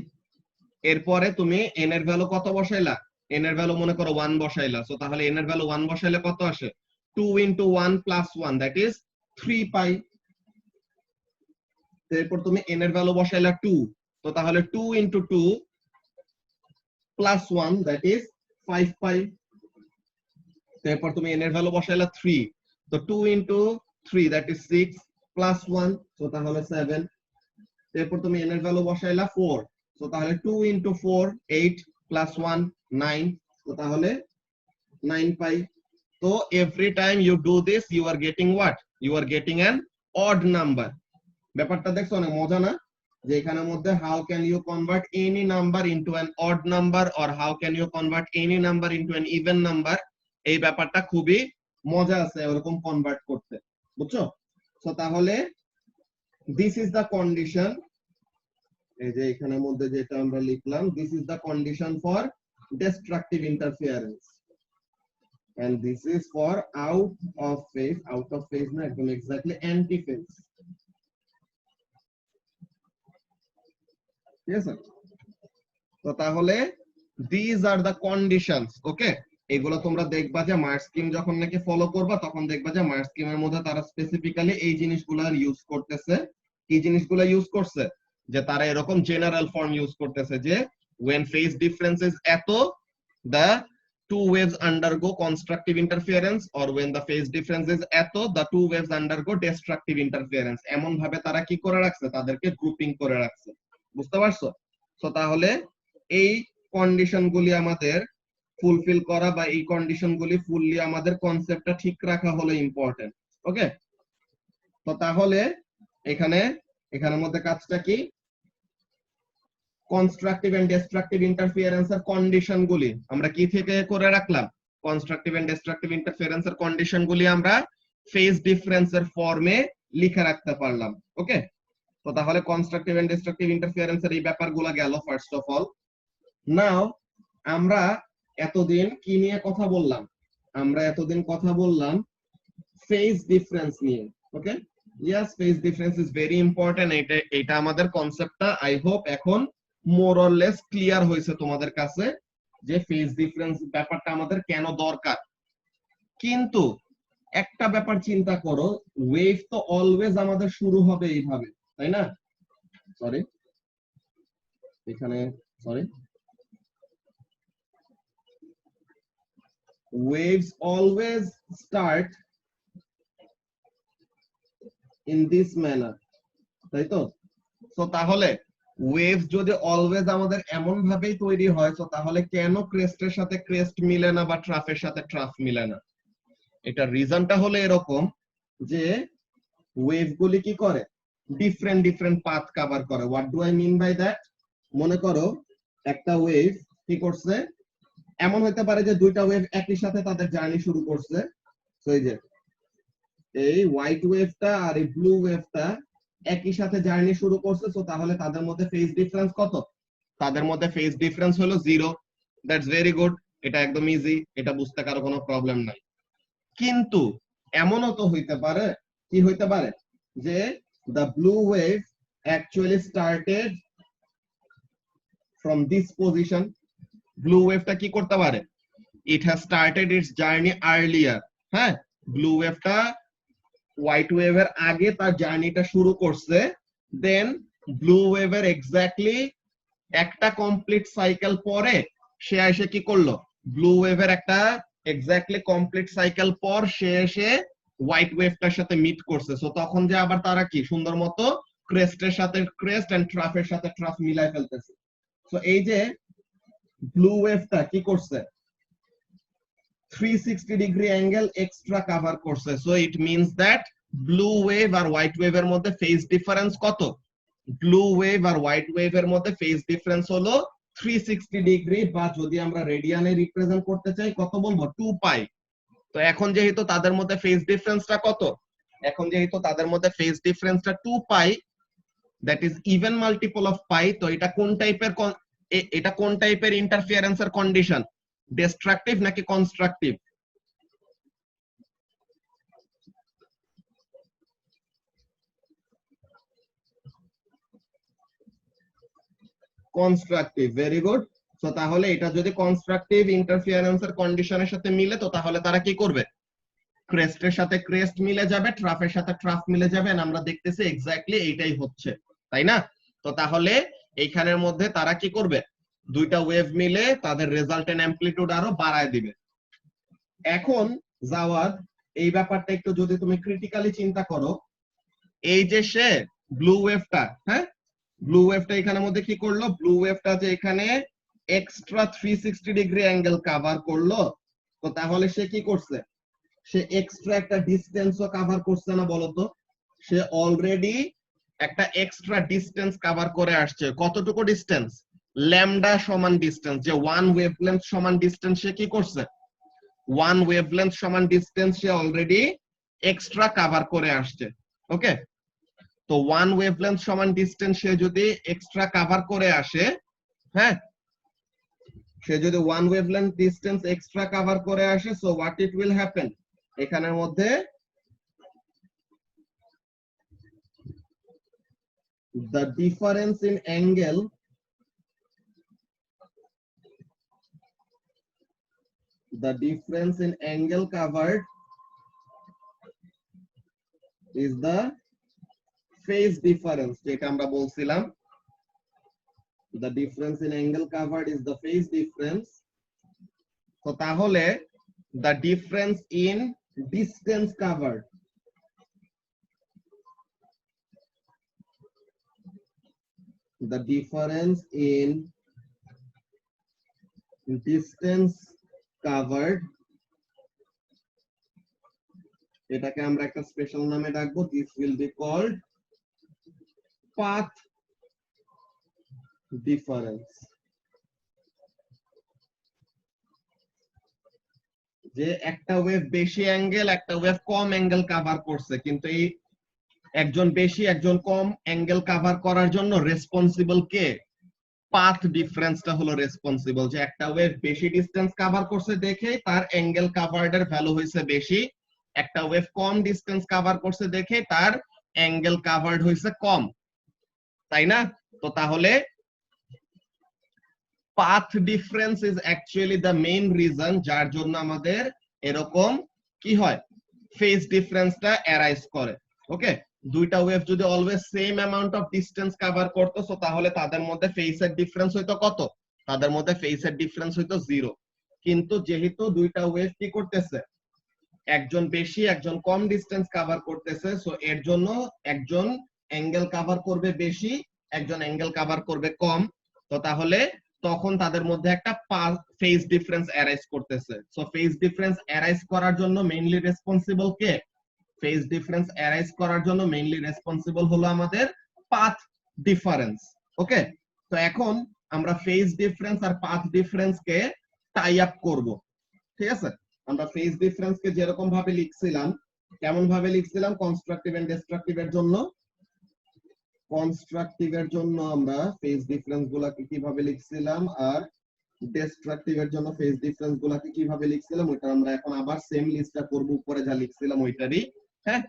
A: এরপরে তুমি n এর ভ্যালু কত বসাইলা? n এর ভ্যালু মনে করো 1 বসাইলা, সো তাহলে n এর ভ্যালু 1 বসাইলে কত আসে? 2 into 1 plus 1, that is 3 pi. এরপর তুমি n এর ভ্যালু বসাইলা 2, তো তাহলে 2 into 2 plus 1, that is 5 pi. এরপর তুমি n এর ভ্যালু বসাইলা 3, তো 2 into 3, that is 6 plus 1, তো তাহলে 7. এরপর তুমি n এর ভ্যালু বসাইলা 4, তো তাহলে 2 into 4, 8 plus 1, 9, তো তাহলে 9 pi. তো every time you do this, you are getting what? You are getting an odd number. ব্যাপারটা দেখছো অনেক মজা না? যে এখানের মধ্যে how can you convert any number into an odd number or how can you convert any number into an even number? এই ব্যাপারটা খুবই মজা আছে এরকম কনভার্ট করতে, বুঝছো? সো তাহলে this is the condition, এই যে এখানের মধ্যে যেটা আমরা লিখলাম, this is the condition for destructive interference and this is for out of phase না, একদম exactly anti phase. ঠিক আছে? তো তাহলে these are the conditions, ওকে? এগুলো তোমরা দেখবা যে মার্ক স্কিম যখন নাকি ফলো করবা তখন দেখবা যে মার্ক স্কিমের মধ্যে তারা স্পেসিফিক্যালি এই জিনিসগুলো ইউজ করতেছে। কি জিনিসগুলো ইউজ করছে? যে তারা এরকম জেনারেল ফর্ম ইউজ করতেছে যে when phase difference is এত, the two waves undergo constructive interference, or when the phase difference is এত, the two waves undergo destructive interference. এমন ভাবে তারা কি করে রাখছে? তাদেরকে গ্রুপিং করে রাখছে, বুঝতে পারছো? তো তাহলে এই কন্ডিশনগুলি আমাদের ফুলফিল করা বা এই কন্ডিশনগুলি ফুললি আমাদের কনসেপ্টটা ঠিক রাখা হলো ইম্পর্টেন্ট, ওকে? তো তাহলে এখানের মধ্যে কাজটা কি? কনস্ট্রাকটিভ এন্ড ডিস্ট্রাকটিভ ইন্টারফিয়ারেন্স এর কন্ডিশন গুলি আমরা কি থেকে করে রাখলাম? কনস্ট্রাকটিভ এন্ড ডিস্ট্রাকটিভ ইন্টারফিয়ারেন্স এর কন্ডিশন গুলি আমরা ফেজ ডিফারেন্স এর ফর্মে লিখে রাখতে পারলাম, ওকে? তো তাহলে কনস্ট্রাকটিভ এন্ড ডিস্ট্রাকটিভ ইন্টারফিয়ারেন্স এর এই ব্যাপারগুলো গেল ফার্স্ট অফ অল। নাও আমরা এতদিন কি নিয়ে কথা বললাম? আমরা এতদিন কথা বললাম ফেজ ডিফারেন্স নিয়ে, okay? Yes, phase difference is very important. এটা আমাদের কনসেপ্টটা আই হোপ এখন মোর অর লেস ক্লিয়ার হয়েছে তোমাদের কাছে যে ফেজ ডিফারেন্স ব্যাপারটা আমাদের কেন দরকার। কিন্তু একটা ব্যাপার চিন্তা করো, ওয়েভ তো অলওয়েজ আমাদের শুরু হবে এইভাবে, তাই না? সরি, এখানে sorry, waves always start in this manner, তাই তো? তো তাহলে ওয়েভ যদি অলওয়েজ আমাদের এমন ভাবেই তৈরি হয়, তো তাহলে কেন ক্রেস্টের সাথে ক্রেস্ট মিলে না বা ট্রাফের সাথে ট্রাফ মিলে না? এটা রিজনটা হলো এরকম যে ওয়েভ গুলি কি করে? ডিফারেন্ট ডিফারেন্ট পাথ কভার করে। What do I mean by that? মনে করো একটা ওয়েভ কি করছে, এমন হতে পারে যে দুইটা ওয়েভ একই সাথে তাদের জার্নি শুরু করছে। তো এই যে এই হোয়াইট ওয়েভটা আর এই ব্লু ওয়েভটা একই সাথে জার্নি শুরু করছে, তো তাহলে তাদের মধ্যে ফেজ ডিফারেন্স কত? তাদের মধ্যে ফেজ ডিফারেন্স হলো 0। দ্যাটস ভেরি গুড, এটা একদম ইজি, এটা বুঝতে কারো কোনো প্রবলেম নাই। কিন্তু এমনও তো হইতে পারে, কি হইতে পারে, যে the blue wave actually started from this position. Blue ওয়েভটা কি করতে পারে? it has started its journey earlier. হ্যাঁ, ব্লু ওয়েভটা হোয়াইট ওয়েভের আগে তার জার্নিটা শুরু করছে, দেন ব্লু ওয়েভের এক্স্যাক্টলি একটা কমপ্লিট সাইকেল পরে সে এসে কি করলো? ব্লু ওয়েভের একটা এক্স্যাক্টলি কমপ্লিট সাইকেল পর সে এসে হোয়াইট ওয়েভটার সাথে মিট করছে। সো তখন যে আবার তারা কি সুন্দর মতো ক্রেস্টের সাথে ক্রেস্ট এন্ড ট্রাফের সাথে ট্রাফ মিলাই ফেলতেছে। সো এই যে ব্লু ওয়েভটা কি করছে? 360 ডিগ্রি অ্যাঙ্গেল এক্সট্রা কভার করছে। So it means that blue wave আর হোয়াইট ওয়েভের মধ্যে ফেজ ডিফারেন্স কত? ব্লু ওয়েভ আর হোয়াইট ওয়েভের মধ্যে ফেজ ডিফারেন্স হলো 360 ডিগ্রি, বা যদি আমরা রেডিয়ানে রিপ্রেজেন্ট করতে চাই কত বলবো? 2 পাই। তো এখন যেহেতু তাদের মধ্যে ফেজ ডিফারেন্সটা কত? এখন যেহেতু তাদের মধ্যে ফেজ ডিফারেন্সটা 2 pi, that is even multiple of pi, তো এটা কোন টাইপের ইন্টারফিয়ারেন্সের কন্ডিশন, ডিস্ট্রাকটিভ নাকি কনস্ট্রাকটিভ? Constructive, very good. তো তাহলে এটা যদি কনস্ট্রাকটিভ ইন্টারফিয়ারেন্সের কন্ডিশনের সাথে মিলে, তো তাহলে তারা কি করবে? ক্রেস্টের সাথে ক্রেস্ট মিলে যাবে, ট্রাফের সাথে ট্রাফ মিলে যাবে, আমরা দেখতেছি এক্স্যাক্টলি এইটাই হচ্ছে, তাই না? তো তাহলে এইখানের মধ্যে তারা কি করবে? দুইটা ওয়েভ মিলে তাদের রেজাল্টেন্ট অ্যামপ্লিটিউড আরো বাড়ায় দিবে। এখন জাওয়াদ, এই ব্যাপারটা একটু যদি তুমি ক্রিটিক্যালি চিন্তা করো, এই যে সে ব্লু ওয়েভটা, হ্যাঁ, ব্লু ওয়েভটা এখানের মধ্যে কি করলো? ব্লু ওয়েভটা যে এখানে এক্সট্রা 360 ডিগ্রি অ্যাঙ্গেল কভার করলো, তো তাহলে সে কি করছে? সে এক্সট্রা একটা ডিসটেন্সও কভার করছে না, বলতো? সে অলরেডি একটা এক্সট্রা ডিসটেন্স কভার করে আসছে। কতটুকু ডিসটেন্স? ল্যামডা সমান ডিসটেন্স, যে ওয়ান ওয়েভলেন্থ সমান ডিসটেন্স সে কি করছে? ওয়ান ওয়েভলেন্থ সমান ডিসটেন্স সে অলরেডি এক্সট্রা কভার করে আসছে। ওকে, তো ওয়ান ওয়েভলেন্থ সমান ডিসটেন্স সে যদি এক্সট্রা কভার করে আসে, হ্যাঁ, সে যদি one wavelength distance extra cover করে আসে, so what it will happen? এখানের মধ্যে the difference in angle covered is the phase difference, যেটা আমরা বলছিলাম, the difference in angle covered is the phase difference। তো তাহলে the difference in distance covered, the difference in distance covered, এটাকে আমরা একটা স্পেশাল নামে ডাকবো, this will be called path difference। যে একটা ওয়েভ বেশি অ্যাঙ্গেল, একটা ওয়েভ কম অ্যাঙ্গেল কভার করছে, কিন্তু এই একজন বেশি একজন কম অ্যাঙ্গেল কভার করার জন্য রেসপন্সিবল কে? পাথ ডিফারেন্সটা হলো রেসপন্সিবল, যে একটা ওয়েভ বেশি ডিসটেন্স কভার করছে দেখে তার অ্যাঙ্গেল কভার্ডের ভ্যালু হয়েছে বেশি, একটা ওয়েভ কম ডিসটেন্স কভার করছে দেখে তার অ্যাঙ্গেল কভার্ড হয়েছে কম, তাই না? তো তাহলে path difference is actually the main reason যার জন্য আমাদের এরকম কি হয়, ফেজ ডিফারেন্সটা অ্যারাইজ করে। ওকে, দুইটা ওয়েভ যদি always same amount of distance cover করতো, সো তাহলে তাদের মধ্যে ফেজের ডিফারেন্স হইতো কত? তাদের মধ্যে ফেজের ডিফারেন্স হইতো 0। কিন্তু যেহেতু দুইটা ওয়েভ কি করতেছে, একজন বেশি একজন কম ডিসটেন্স কভার করতেছে, সো এর জন্য একজন অ্যাঙ্গেল কভার করবে বেশি, একজন অ্যাঙ্গেল কভার করবে কম, তো তাহলে তখন তাদের মধ্যে একটা ফেজ ডিফারেন্স অ্যারাইজ করতেছে। সো ফেজ ডিফারেন্স অ্যারাইজ করার জন্য মেইনলি রেসপন্সিবল কে? ফেজ ডিফারেন্স অ্যারাইজ করার জন্য মেইনলি রেসপন্সিবল হলো আমাদের পাথ ডিফারেন্স। ওকে, তো এখন আমরা ফেজ ডিফারেন্স আর পাথ ডিফারেন্স কে টাই আপ করব, ঠিক আছে? আমরা ফেজ ডিফারেন্স কে যেরকম ভাবে লিখছিলাম, কেমন ভাবে লিখছিলাম? কনস্ট্রাকটিভ এন্ড ডিস্ট্রাকটিভ এর জন্য, কনস্ট্রাকটিভ এর জন্য আমরা ফেজ ডিফারেন্স গুলাকে কিভাবে লিখছিলাম, আর ডিস্ট্রাকটিভ এর জন্য ফেজ ডিফারেন্স গুলাকে কিভাবে লিখছিলাম, ওইটা আমরা এখন আবার সেম লিস্টটা করব, উপরে যা লিখছিলাম ওইটারই। হ্যাঁ,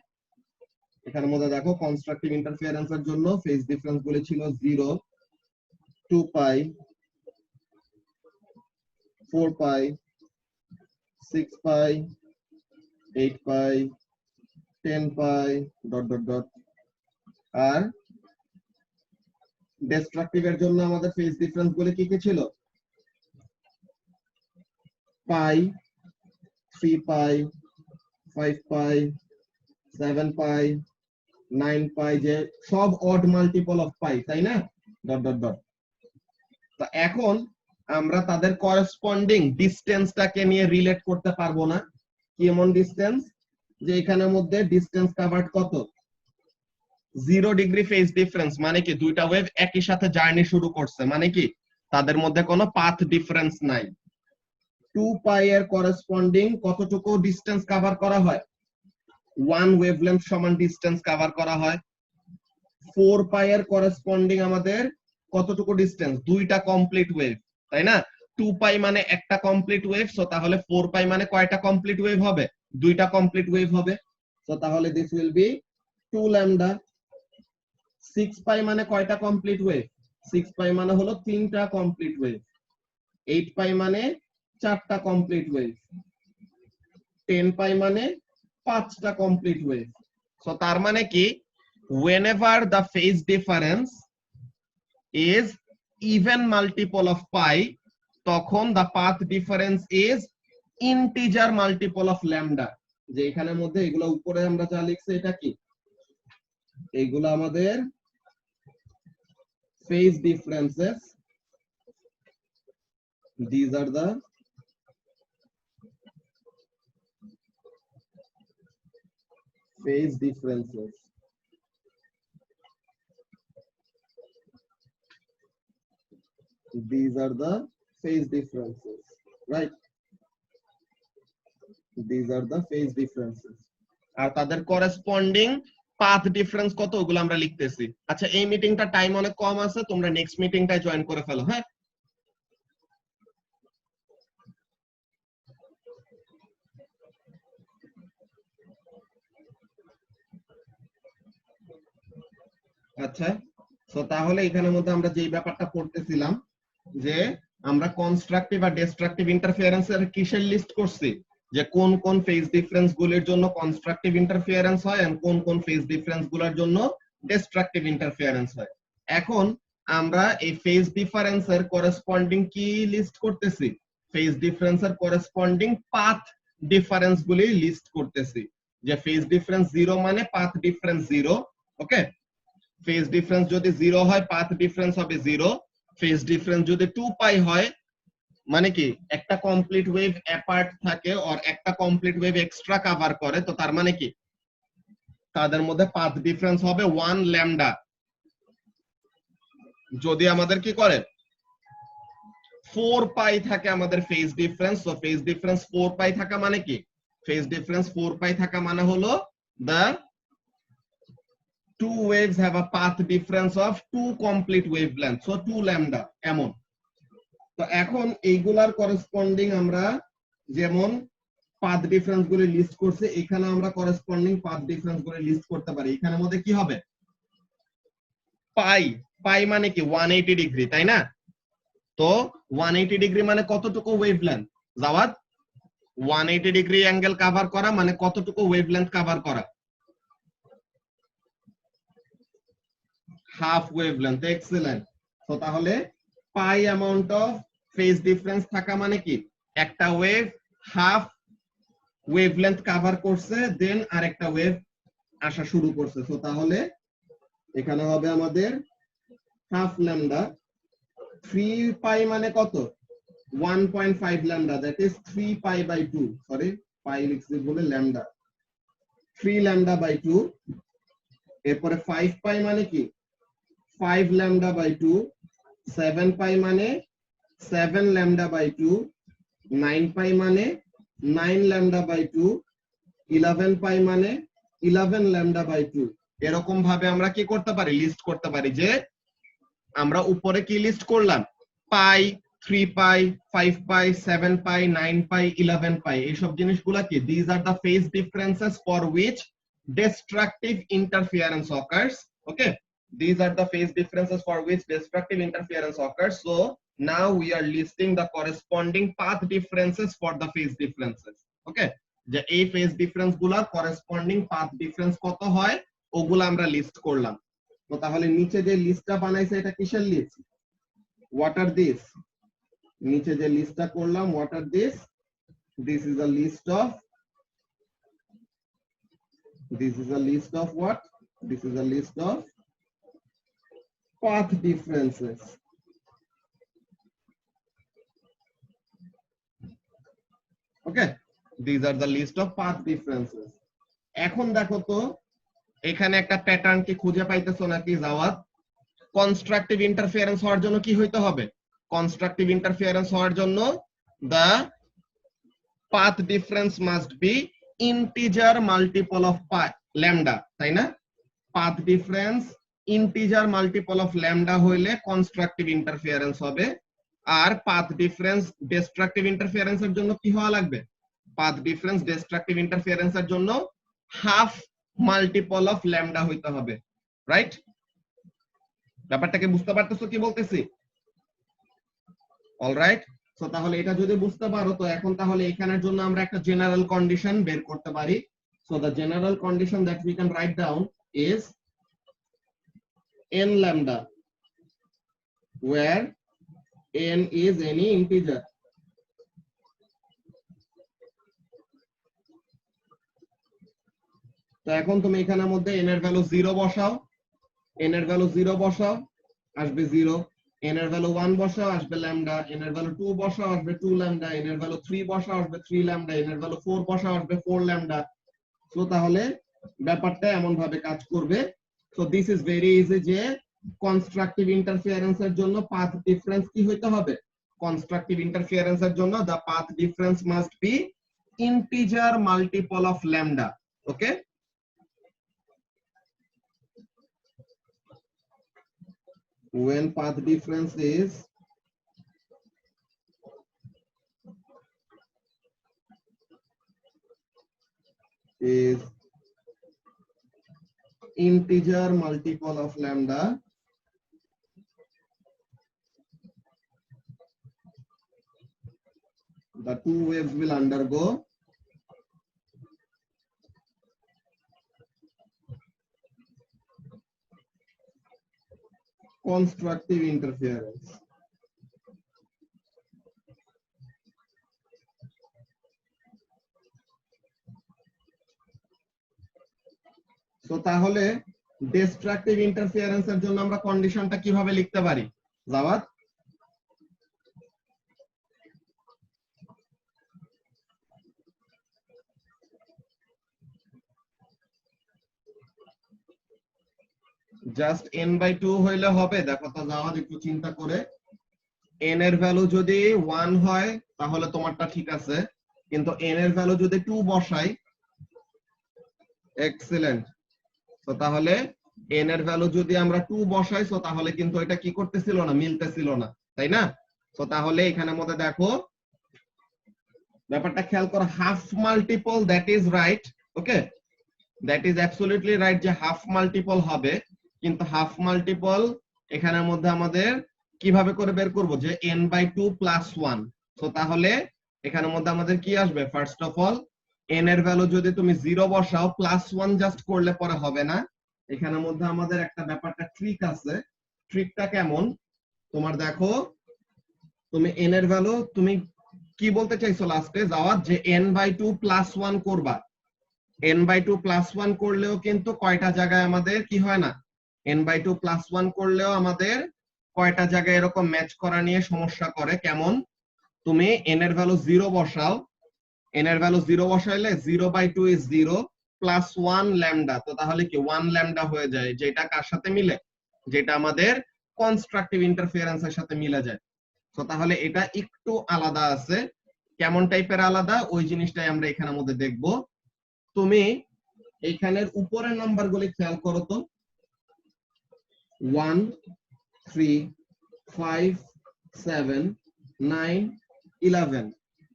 A: এখানের মধ্যে দেখো, কনস্ট্রাকটিভ ইন্টারফিয়ারেন্স এর জন্য ফেজ ডিফারেন্স গুলো ছিল 0, 2 পাই, 4 পাই, 6 পাই, 8 পাই, 10 পাই, ডট ডট ডট। আর ডিস্ট্রাকটিভ এর জন্য আমাদের ফেজ ডিফারেন্স গুলো কি কি ছিল? পাই, 3 পাই, 5 পাই, 7 পাই, 9 পাই, যে সব অড মাল্টিপল অফ পাই, তাই না? Dot dot dot. তো এখন আমরা তাদের করেসপন্ডিং ডিসটেন্সটাকে নিয়ে রিলেট করতে পারবো না? কেমন ডিসটেন্স? যে এখানের মধ্যে ডিসটেন্স কভার্ড কত? 0 ডিগ্রি ফেজ ডিফারেন্স, মানে কি দুইটা ওয়েভ একই সাথে জার্নি শুরু করছে, মানে কি তাদের মধ্যে কোনো পাথ ডিফারেন্স নাই। 2 পাই এর করেসপন্ডিং কতটুকু ডিসটেন্স কভার করা হয়? 1 ওয়েভলেন্থ সমান ডিসটেন্স কভার করা হয়। 4 পাই এর করেসপন্ডিং আমাদের কতটুকু ডিসটেন্স? দুইটা কমপ্লিট ওয়েভ, তাই না? 2 পাই মানে একটা কমপ্লিট ওয়েভ, সো তাহলে 4 পাই মানে কয়টা কমপ্লিট ওয়েভ হবে? দুইটা কমপ্লিট ওয়েভ হবে। সো তাহলে দিস উইল বি 2 ল্যামডা। 6 পাই মানে কয়টা কমপ্লিট ওয়েভ? 6 পাই মানে হলো তিনটা কমপ্লিট ওয়েভ। 8 পাই মানে চারটা কমপ্লিট ওয়েভ। 10 পাই মানে পাঁচটা কমপ্লিট ওয়েভ। সো তার মানে কি, whenever the phase difference is even multiple of pi, তখন the path difference is integer multiple of lambda। যে এখানের মধ্যে এগুলো উপরে আমরা যা লিখছি এটা কি? এইগুলো আমাদের phase differences. These are the phase differences. These are the phase differences, right? These are the phase differences. আর তাদের করেসপন্ডিং পাথ ডিফারেন্স কত, ওগুলো আমরা লিখতেছি। আচ্ছা, এই মিটিংটা টাইম অনেক কম আছে, তোমরা নেক্সট মিটিংটায় জয়েন করে ফেলো। হ্যাঁ, আচ্ছা। সো তাহলে এখানের মধ্যে আমরা যেই ব্যাপারটা পড়তেছিলাম যে আমরা কনস্ট্রাকটিভ আর ডিস্ট্রাকটিভ ইন্টারফিয়ারেন্সের কিসের লিস্ট করছি, যে কোন কোন ফেজ ডিফারেন্স গুলোর জন্য কনস্ট্রাকটিভ ইন্টারফিয়ারেন্স হয় আর কোন কোন ফেজ ডিফারেন্স গুলোর জন্য ডিস্ট্রাকটিভ ইন্টারফিয়ারেন্স হয়। এখন আমরা এই ফেজ ডিফারেন্সের করেসপন্ডিং কি লিস্ট করতেছি? ফেজ ডিফারেন্সের করেসপন্ডিং পাথ ডিফারেন্স গুলি লিস্ট করতেছি। যে ফেজ ডিফারেন্স 0 মানে পাথ ডিফারেন্স 0। ওকে, ফেজ ডিফারেন্স যদি 0 হয় পাথ ডিফারেন্স হবে 0। ফেজ ডিফারেন্স যদি 2 পাই হয় মানে কি একটা কমপ্লিট ওয়েভ অ্যাপার্ট থাকে আর একটা কমপ্লিট ওয়েভ এক্সট্রা কভার করে, তো তার মানে কি তাদের মধ্যে পাথ ডিফারেন্স হবে 1 ল্যামডা। যদি আমাদের কি করে 4 পাই থাকে আমাদের ফেজ ডিফারেন্স, তো ফেজ ডিফারেন্স 4 পাই থাকা মানে কি, ফেজ ডিফারেন্স 4 পাই থাকা মানে হলো the two waves have a path difference of 2 complete wavelengths, so 2 lambda এমন। তো এখন এইগুলার করেসপন্ডিং আমরা যেমন পাথ ডিফারেন্স গুলো লিস্ট করছে, এখানে আমরা করেসপন্ডিং পাথ ডিফারেন্স গুলো লিস্ট করতে পারি। এখানের মধ্যে কি হবে? পাই, পাই মানে কি 180 ডিগ্রি, তাই না? তো 180 ডিগ্রি মানে কতটুকু wavelength? Jawad, 180 degree angle cover করা মানে কতটুকু ওয়েভলেন্থ কভার করা? Half wavelength. এক্সেলেন্ট। তো তাহলে pi amount of phase difference থাকা মানে কি একটা ওয়েভ হাফ ওয়েভলেন্থ কভার করছে, দেন আরেকটা ওয়েভ আসা শুরু করছে। তো তাহলে এখানে হবে আমাদের হাফ ল্যামডা। 3 পাই মানে কত? 1.5 lambda, that is 3 pi by 2। Sorry, pi লিখছি বলে ল্যামডা। 3 lambda by 2। এরপরে 5 পাই মানে কি 5 ল্যামডা বাই 2। 7 পাই মানে 7 ল্যামডা বাই 2। 9 পাই মানে 9 ল্যামডা বাই 2। 11 পাই মানে 11 ল্যামডা বাই 2। এরকম ভাবে আমরা কি করতে পারি? লিস্ট করতে পারি। যে আমরা উপরে কি লিস্ট করলাম? পাই, 3 পাই, 5 পাই, 7 পাই, 9 পাই, 11 পাই, এইসব জিনিসগুলা কি? This are the phase differences for which destructive interference occurs. Okay, these are the phase differences for which destructive interference occurs. So now we are listing the corresponding path differences for the phase differences. Okay, যে এই phase difference গুলার corresponding path difference কত হয় ওগুলা আমরা list করলাম। তো তাহলে নিচে যে লিস্টটা বানাইছে এটা কিসের লিস্ট? What are this? নিচে যে লিস্টটা করলাম what are this? This is a list of, this is a list of what? This is a list of path differences. Okay, these are the list of path differences. এখন দেখো তো এখানে একটা pattern কি খুঁজে পাইতেছো নাকি জাওয়াদ? কনস্ট্রাকটিভ ইন্টারফিয়ারেন্স হওয়ার জন্য কি হইতে হবে? কনস্ট্রাকটিভ ইন্টারফিয়ারেন্স হওয়ার জন্য the path difference must be integer multiple of lambda, তাই না? Path difference integer multiple of lambda হইলে কনস্ট্রাকটিভ ইন্টারফিয়ারেন্স হবে। আর পাথ ডিফারেন্স ডিস্ট্রাকটিভ ইন্টারফিয়ারেন্সের জন্য কি হওয়া লাগবে? পাথ ডিফারেন্স ডিস্ট্রাকটিভ ইন্টারফিয়ারেন্সের জন্য হাফ মাল্টিপল অফ ল্যামডা হইতে হবে, রাইট? ব্যাপারটাকে বুঝতে পারতেছো কি বলতেছি? অলরাইট, সো তাহলে এটা যদি বুঝতে পারো তো এখন তাহলে এখানের জন্য আমরা একটা জেনারেল কন্ডিশন বের করতে পারি। So the general condition that we can write down is n lambda where n is any integer. তো এখন তুমি এখানের মধ্যে n এর ভ্যালু 0 বসাও, n এর ভ্যালু 0 বসাও আসবে 0, n এর ভ্যালু 1 বসাও আসবে ল্যামডা, n এর ভ্যালু 2 বসাও আসবে 2 ল্যামডা, n এর ভ্যালু 3 বসাও আসবে 3 ল্যামডা, n এর ভ্যালু 4 বসাও আসবে 4 ল্যামডা। সো তাহলে ব্যাপারটা এমন ভাবে কাজ করবে। So this is very easy যে কনস্ট্রাকটিভ ইন্টারফিয়ারেন্সের জন্য পাথ ডিফারেন্স কি হইতে হবে? কনস্ট্রাকটিভ ইন্টারফিয়ারেন্সের জন্য the path difference must be integer multiple of lambda. Okay, when path difference is integer multiple of lambda, the two waves will undergo constructive interference. তো তাহলে destructive ইন্টারফিয়ারেন্সের জন্য আমরা কন্ডিশনটা কিভাবে লিখতে পারি জাওয়াদ? জাস্ট n/2 হইলে হবে? দেখো তো জাওয়াদ একটু চিন্তা করে, n এর ভ্যালু যদি 1 হয় তাহলে তোমারটা ঠিক আছে, কিন্তু n এর ভ্যালু যদি 2 বসাই, এক্সিলেন্ট। তো তাহলে n এর ভ্যালু যদি আমরা 2 বসাই সো তাহলে কিন্তু এটা কি করতেছিল না, মিলতেছিল না, তাই না? তো তাহলে এখানের মধ্যে দেখো ব্যাপারটা খেয়াল করো, half multiple that is right. Okay, that is absolutely right যে হাফ মাল্টিপল হবে, কিন্তু হাফ মাল্টিপল এখানের মধ্যে আমাদের কিভাবে করে বের করব? যে n/2 + 1। সো তাহলে এখানের মধ্যে আমাদের কি আসবে? ফার্স্ট অফ অল n এর ভ্যালু যদি তুমি 0 বসাও, +1 জাস্ট করলে পরে হবে না, এখানের মধ্যে আমাদের একটা ব্যাপারটা ট্রিক আছে। ট্রিকটা কেমন? তোমার দেখো, তুমি n এর ভ্যালু তুমি কি বলতে চাইছো লাস্টে যাওয়ার, যে n/2 + 1 করবা। n/2 + 1 করলেও কিন্তু কয়টা জায়গায় আমাদের কি হয় না? n/2 + 1 করলেও আমাদের কয়টা জায়গায় এরকম ম্যাচ করা নিয়ে সমস্যা করে। কেমন? তুমি n এর ভ্যালু 0 বসাও, n এর ভ্যালু 0 বসাইলে 0/2 ইজ 0 + 1 ল্যামডা, তো তাহলে কি 1 ল্যামডা হয়ে যায়, যেটা কার সাথে মিলে? যেটা আমাদের কনস্ট্রাকটিভ ইন্টারফিয়ারেন্সের সাথে মিলে যায়। তো তাহলে এটা একটু আলাদা আছে। কেমন টাইপের আলাদা ওই জিনিসটাই আমরা এখানের মধ্যে দেখব। তুমি এইখানের উপরের নাম্বারগুলি খেয়াল করো তো, 1 3 5 7 9 11,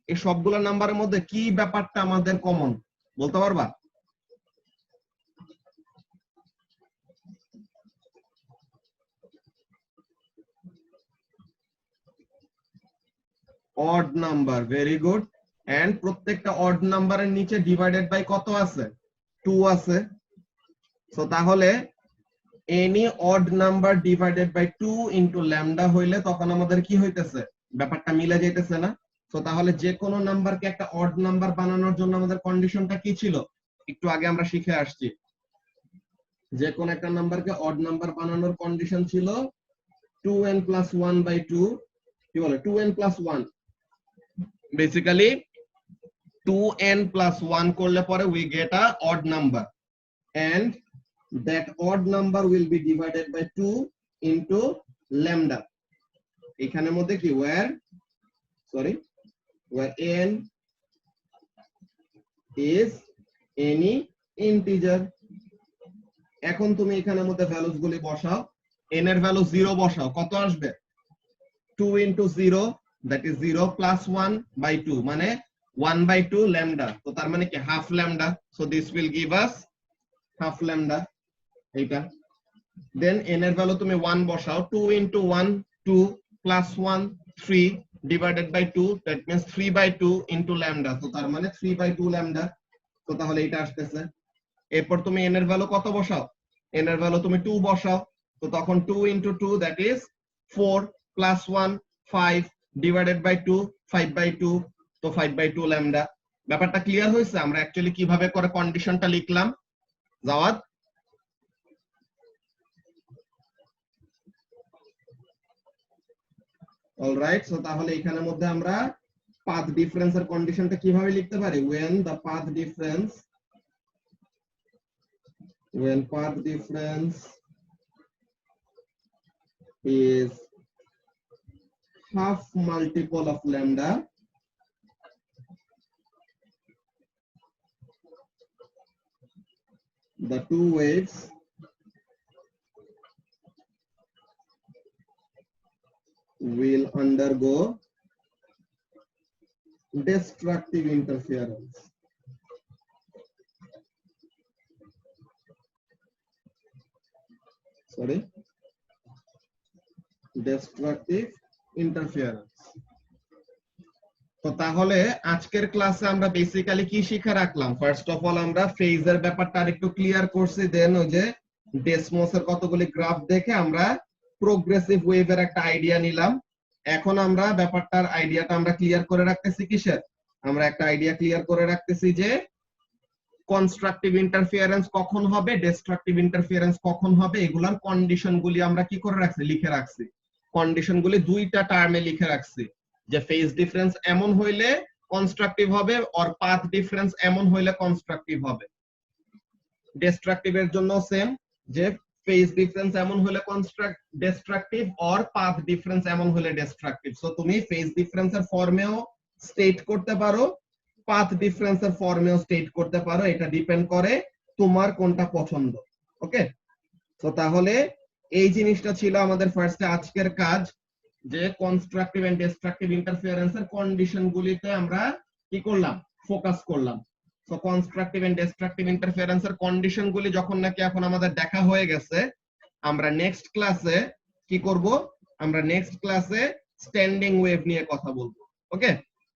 A: এই সবগুলো নাম্বারের মধ্যে কি ব্যাপারটা আমাদের কমন বলতে পারবা? Odd number, very good. And প্রত্যেকটা অড নাম্বারের নিচে ডিভাইডেড বাই কত আছে? 2 আছে। সো তাহলে any odd number divided by 2 into lambda হইলে তখন আমাদের কি হইতেছে? ব্যাপারটা মিলে যাইতেছে না? সো তাহলে যে কোনো নাম্বারকে একটা অড নাম্বার বানানোর জন্য আমাদের কন্ডিশনটা কি ছিল? একটু আগে আমরা শিখে আসছি, যে কোন একটা নাম্বারকে অড নাম্বার বানানোর কন্ডিশন ছিল 2n + 1/2, কি বলে 2n + 1, বেসিক্যালি 2n + 1 করলে পরে we get a odd number and that odd number will be divided by 2 into lambda. এখানের মধ্যে কি where n is any integer. এখন তুমি এখানের মধ্যে ভ্যালুস গুলি বসাও, n এর ভ্যালু 0 বসাও, কত আসবে? 2 into 0 that is 0 plus 1 by 2 মানে 1 by 2 lambda, তো তার মানে কি half lambda, so this will give us half lambda এইটা। দেন n এর ভ্যালু তুমি 1 বসাও, 2 into 1 2 plus 1 3 divided by 2 that means 3 by 2 into lambda, তো তার মানে 3 by 2 lambda, তো তাহলে এটা আসতেছে। এরপর তুমি n এর ভ্যালু কত বসাও, n এর ভ্যালু তুমি 2 বসাও, তো তখন 2 into 2 that is 4 plus 1 5 divided by 2 5 by 2, তো 5 by 2 lambda। ব্যাপারটা ক্লিয়ার হয়েছে আমরা অ্যাকচুয়ালি কিভাবে করে কন্ডিশনটা লিখলাম? Javad, alright. সো তাহলে এখানের মধ্যে আমরা পাথ ডিফারেন্সের কন্ডিশনটা কিভাবে লিখতে পারি? when path difference is half multiple of lambda, the two waves will undergo destructive interference. Destructive interference. তো তাহলে আজকের ক্লাসে আমরা বেসিক্যালি কি শিখে রাখলাম? ফার্স্ট অফ অল আমরা ফেজের ব্যাপারটা আরেকটু ক্লিয়ার করছি, দেন ওই যে ডেসমোসের কতগুলি গ্রাফ দেখে আমরা প্রোগ্রেসিভ ওয়েভের একটা আইডিয়া নিলাম। এখন আমরা ব্যাপারটার আইডিয়াটা আমরা ক্লিয়ার করে রাখতেছি কিসের? আমরা একটা আইডিয়া ক্লিয়ার করে রাখতেছি যে কনস্ট্রাকটিভ ইন্টারফিয়ারেন্স কখন হবে, ডিস্ট্রাকটিভ ইন্টারফিয়ারেন্স কখন হবে, এগুলার কন্ডিশনগুলি আমরা কি করে রাখছি, লিখে রাখছি। কন্ডিশনগুলি দুইটা টার্মে লিখে রাখছি, যে ফেজ ডিফারেন্স এমন হইলে কনস্ট্রাকটিভ হবে আর পাথ ডিফারেন্স এমন হইলে কনস্ট্রাকটিভ হবে। ডিস্ট্রাকটিভ এর জন্য সেম, যে ফেজ ডিফারেন্স এমন হলে ডিস্ট্রাকটিভ আর পাথ ডিফারেন্স এমন হলে ডিস্ট্রাকটিভ। সো তুমি ফেজ ডিফারেন্সের ফর্মেও স্টেট করতে পারো, পাথ ডিফারেন্সের ফর্মেও স্টেট করতে পারো, এটা ডিপেন্ড করে তোমার কোনটা পছন্দ। ওকে, তো তাহলে এই জিনিসটা ছিল আমাদের ফার্স্টে আজকের কাজ, যে কনস্ট্রাকটিভ এন্ড ডিস্ট্রাকটিভ ইন্টারফিয়ারেন্সের কন্ডিশনগুলিতে আমরা কি করলাম, ফোকাস করলাম। সো কনস্ট্রাকটিভ এন্ড ডিস্ট্রাকটিভ ইন্টারফিয়ারেন্সের কন্ডিশনগুলি যখন নাকি এখন আমাদের দেখা হয়ে গেছে, আমরা নেক্সট ক্লাসে কি করব, আমরা নেক্সট ক্লাসে স্ট্যান্ডিং ওয়েভ নিয়ে কথা বলবো। ওকে,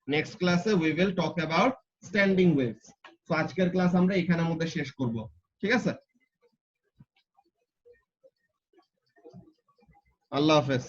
A: নেক্সট ক্লাসে we will talk about standing waves. So আজকের ক্লাস আমরা এখানের মধ্যে শেষ করব, ঠিক আছে? আল্লাহ হাফেজ।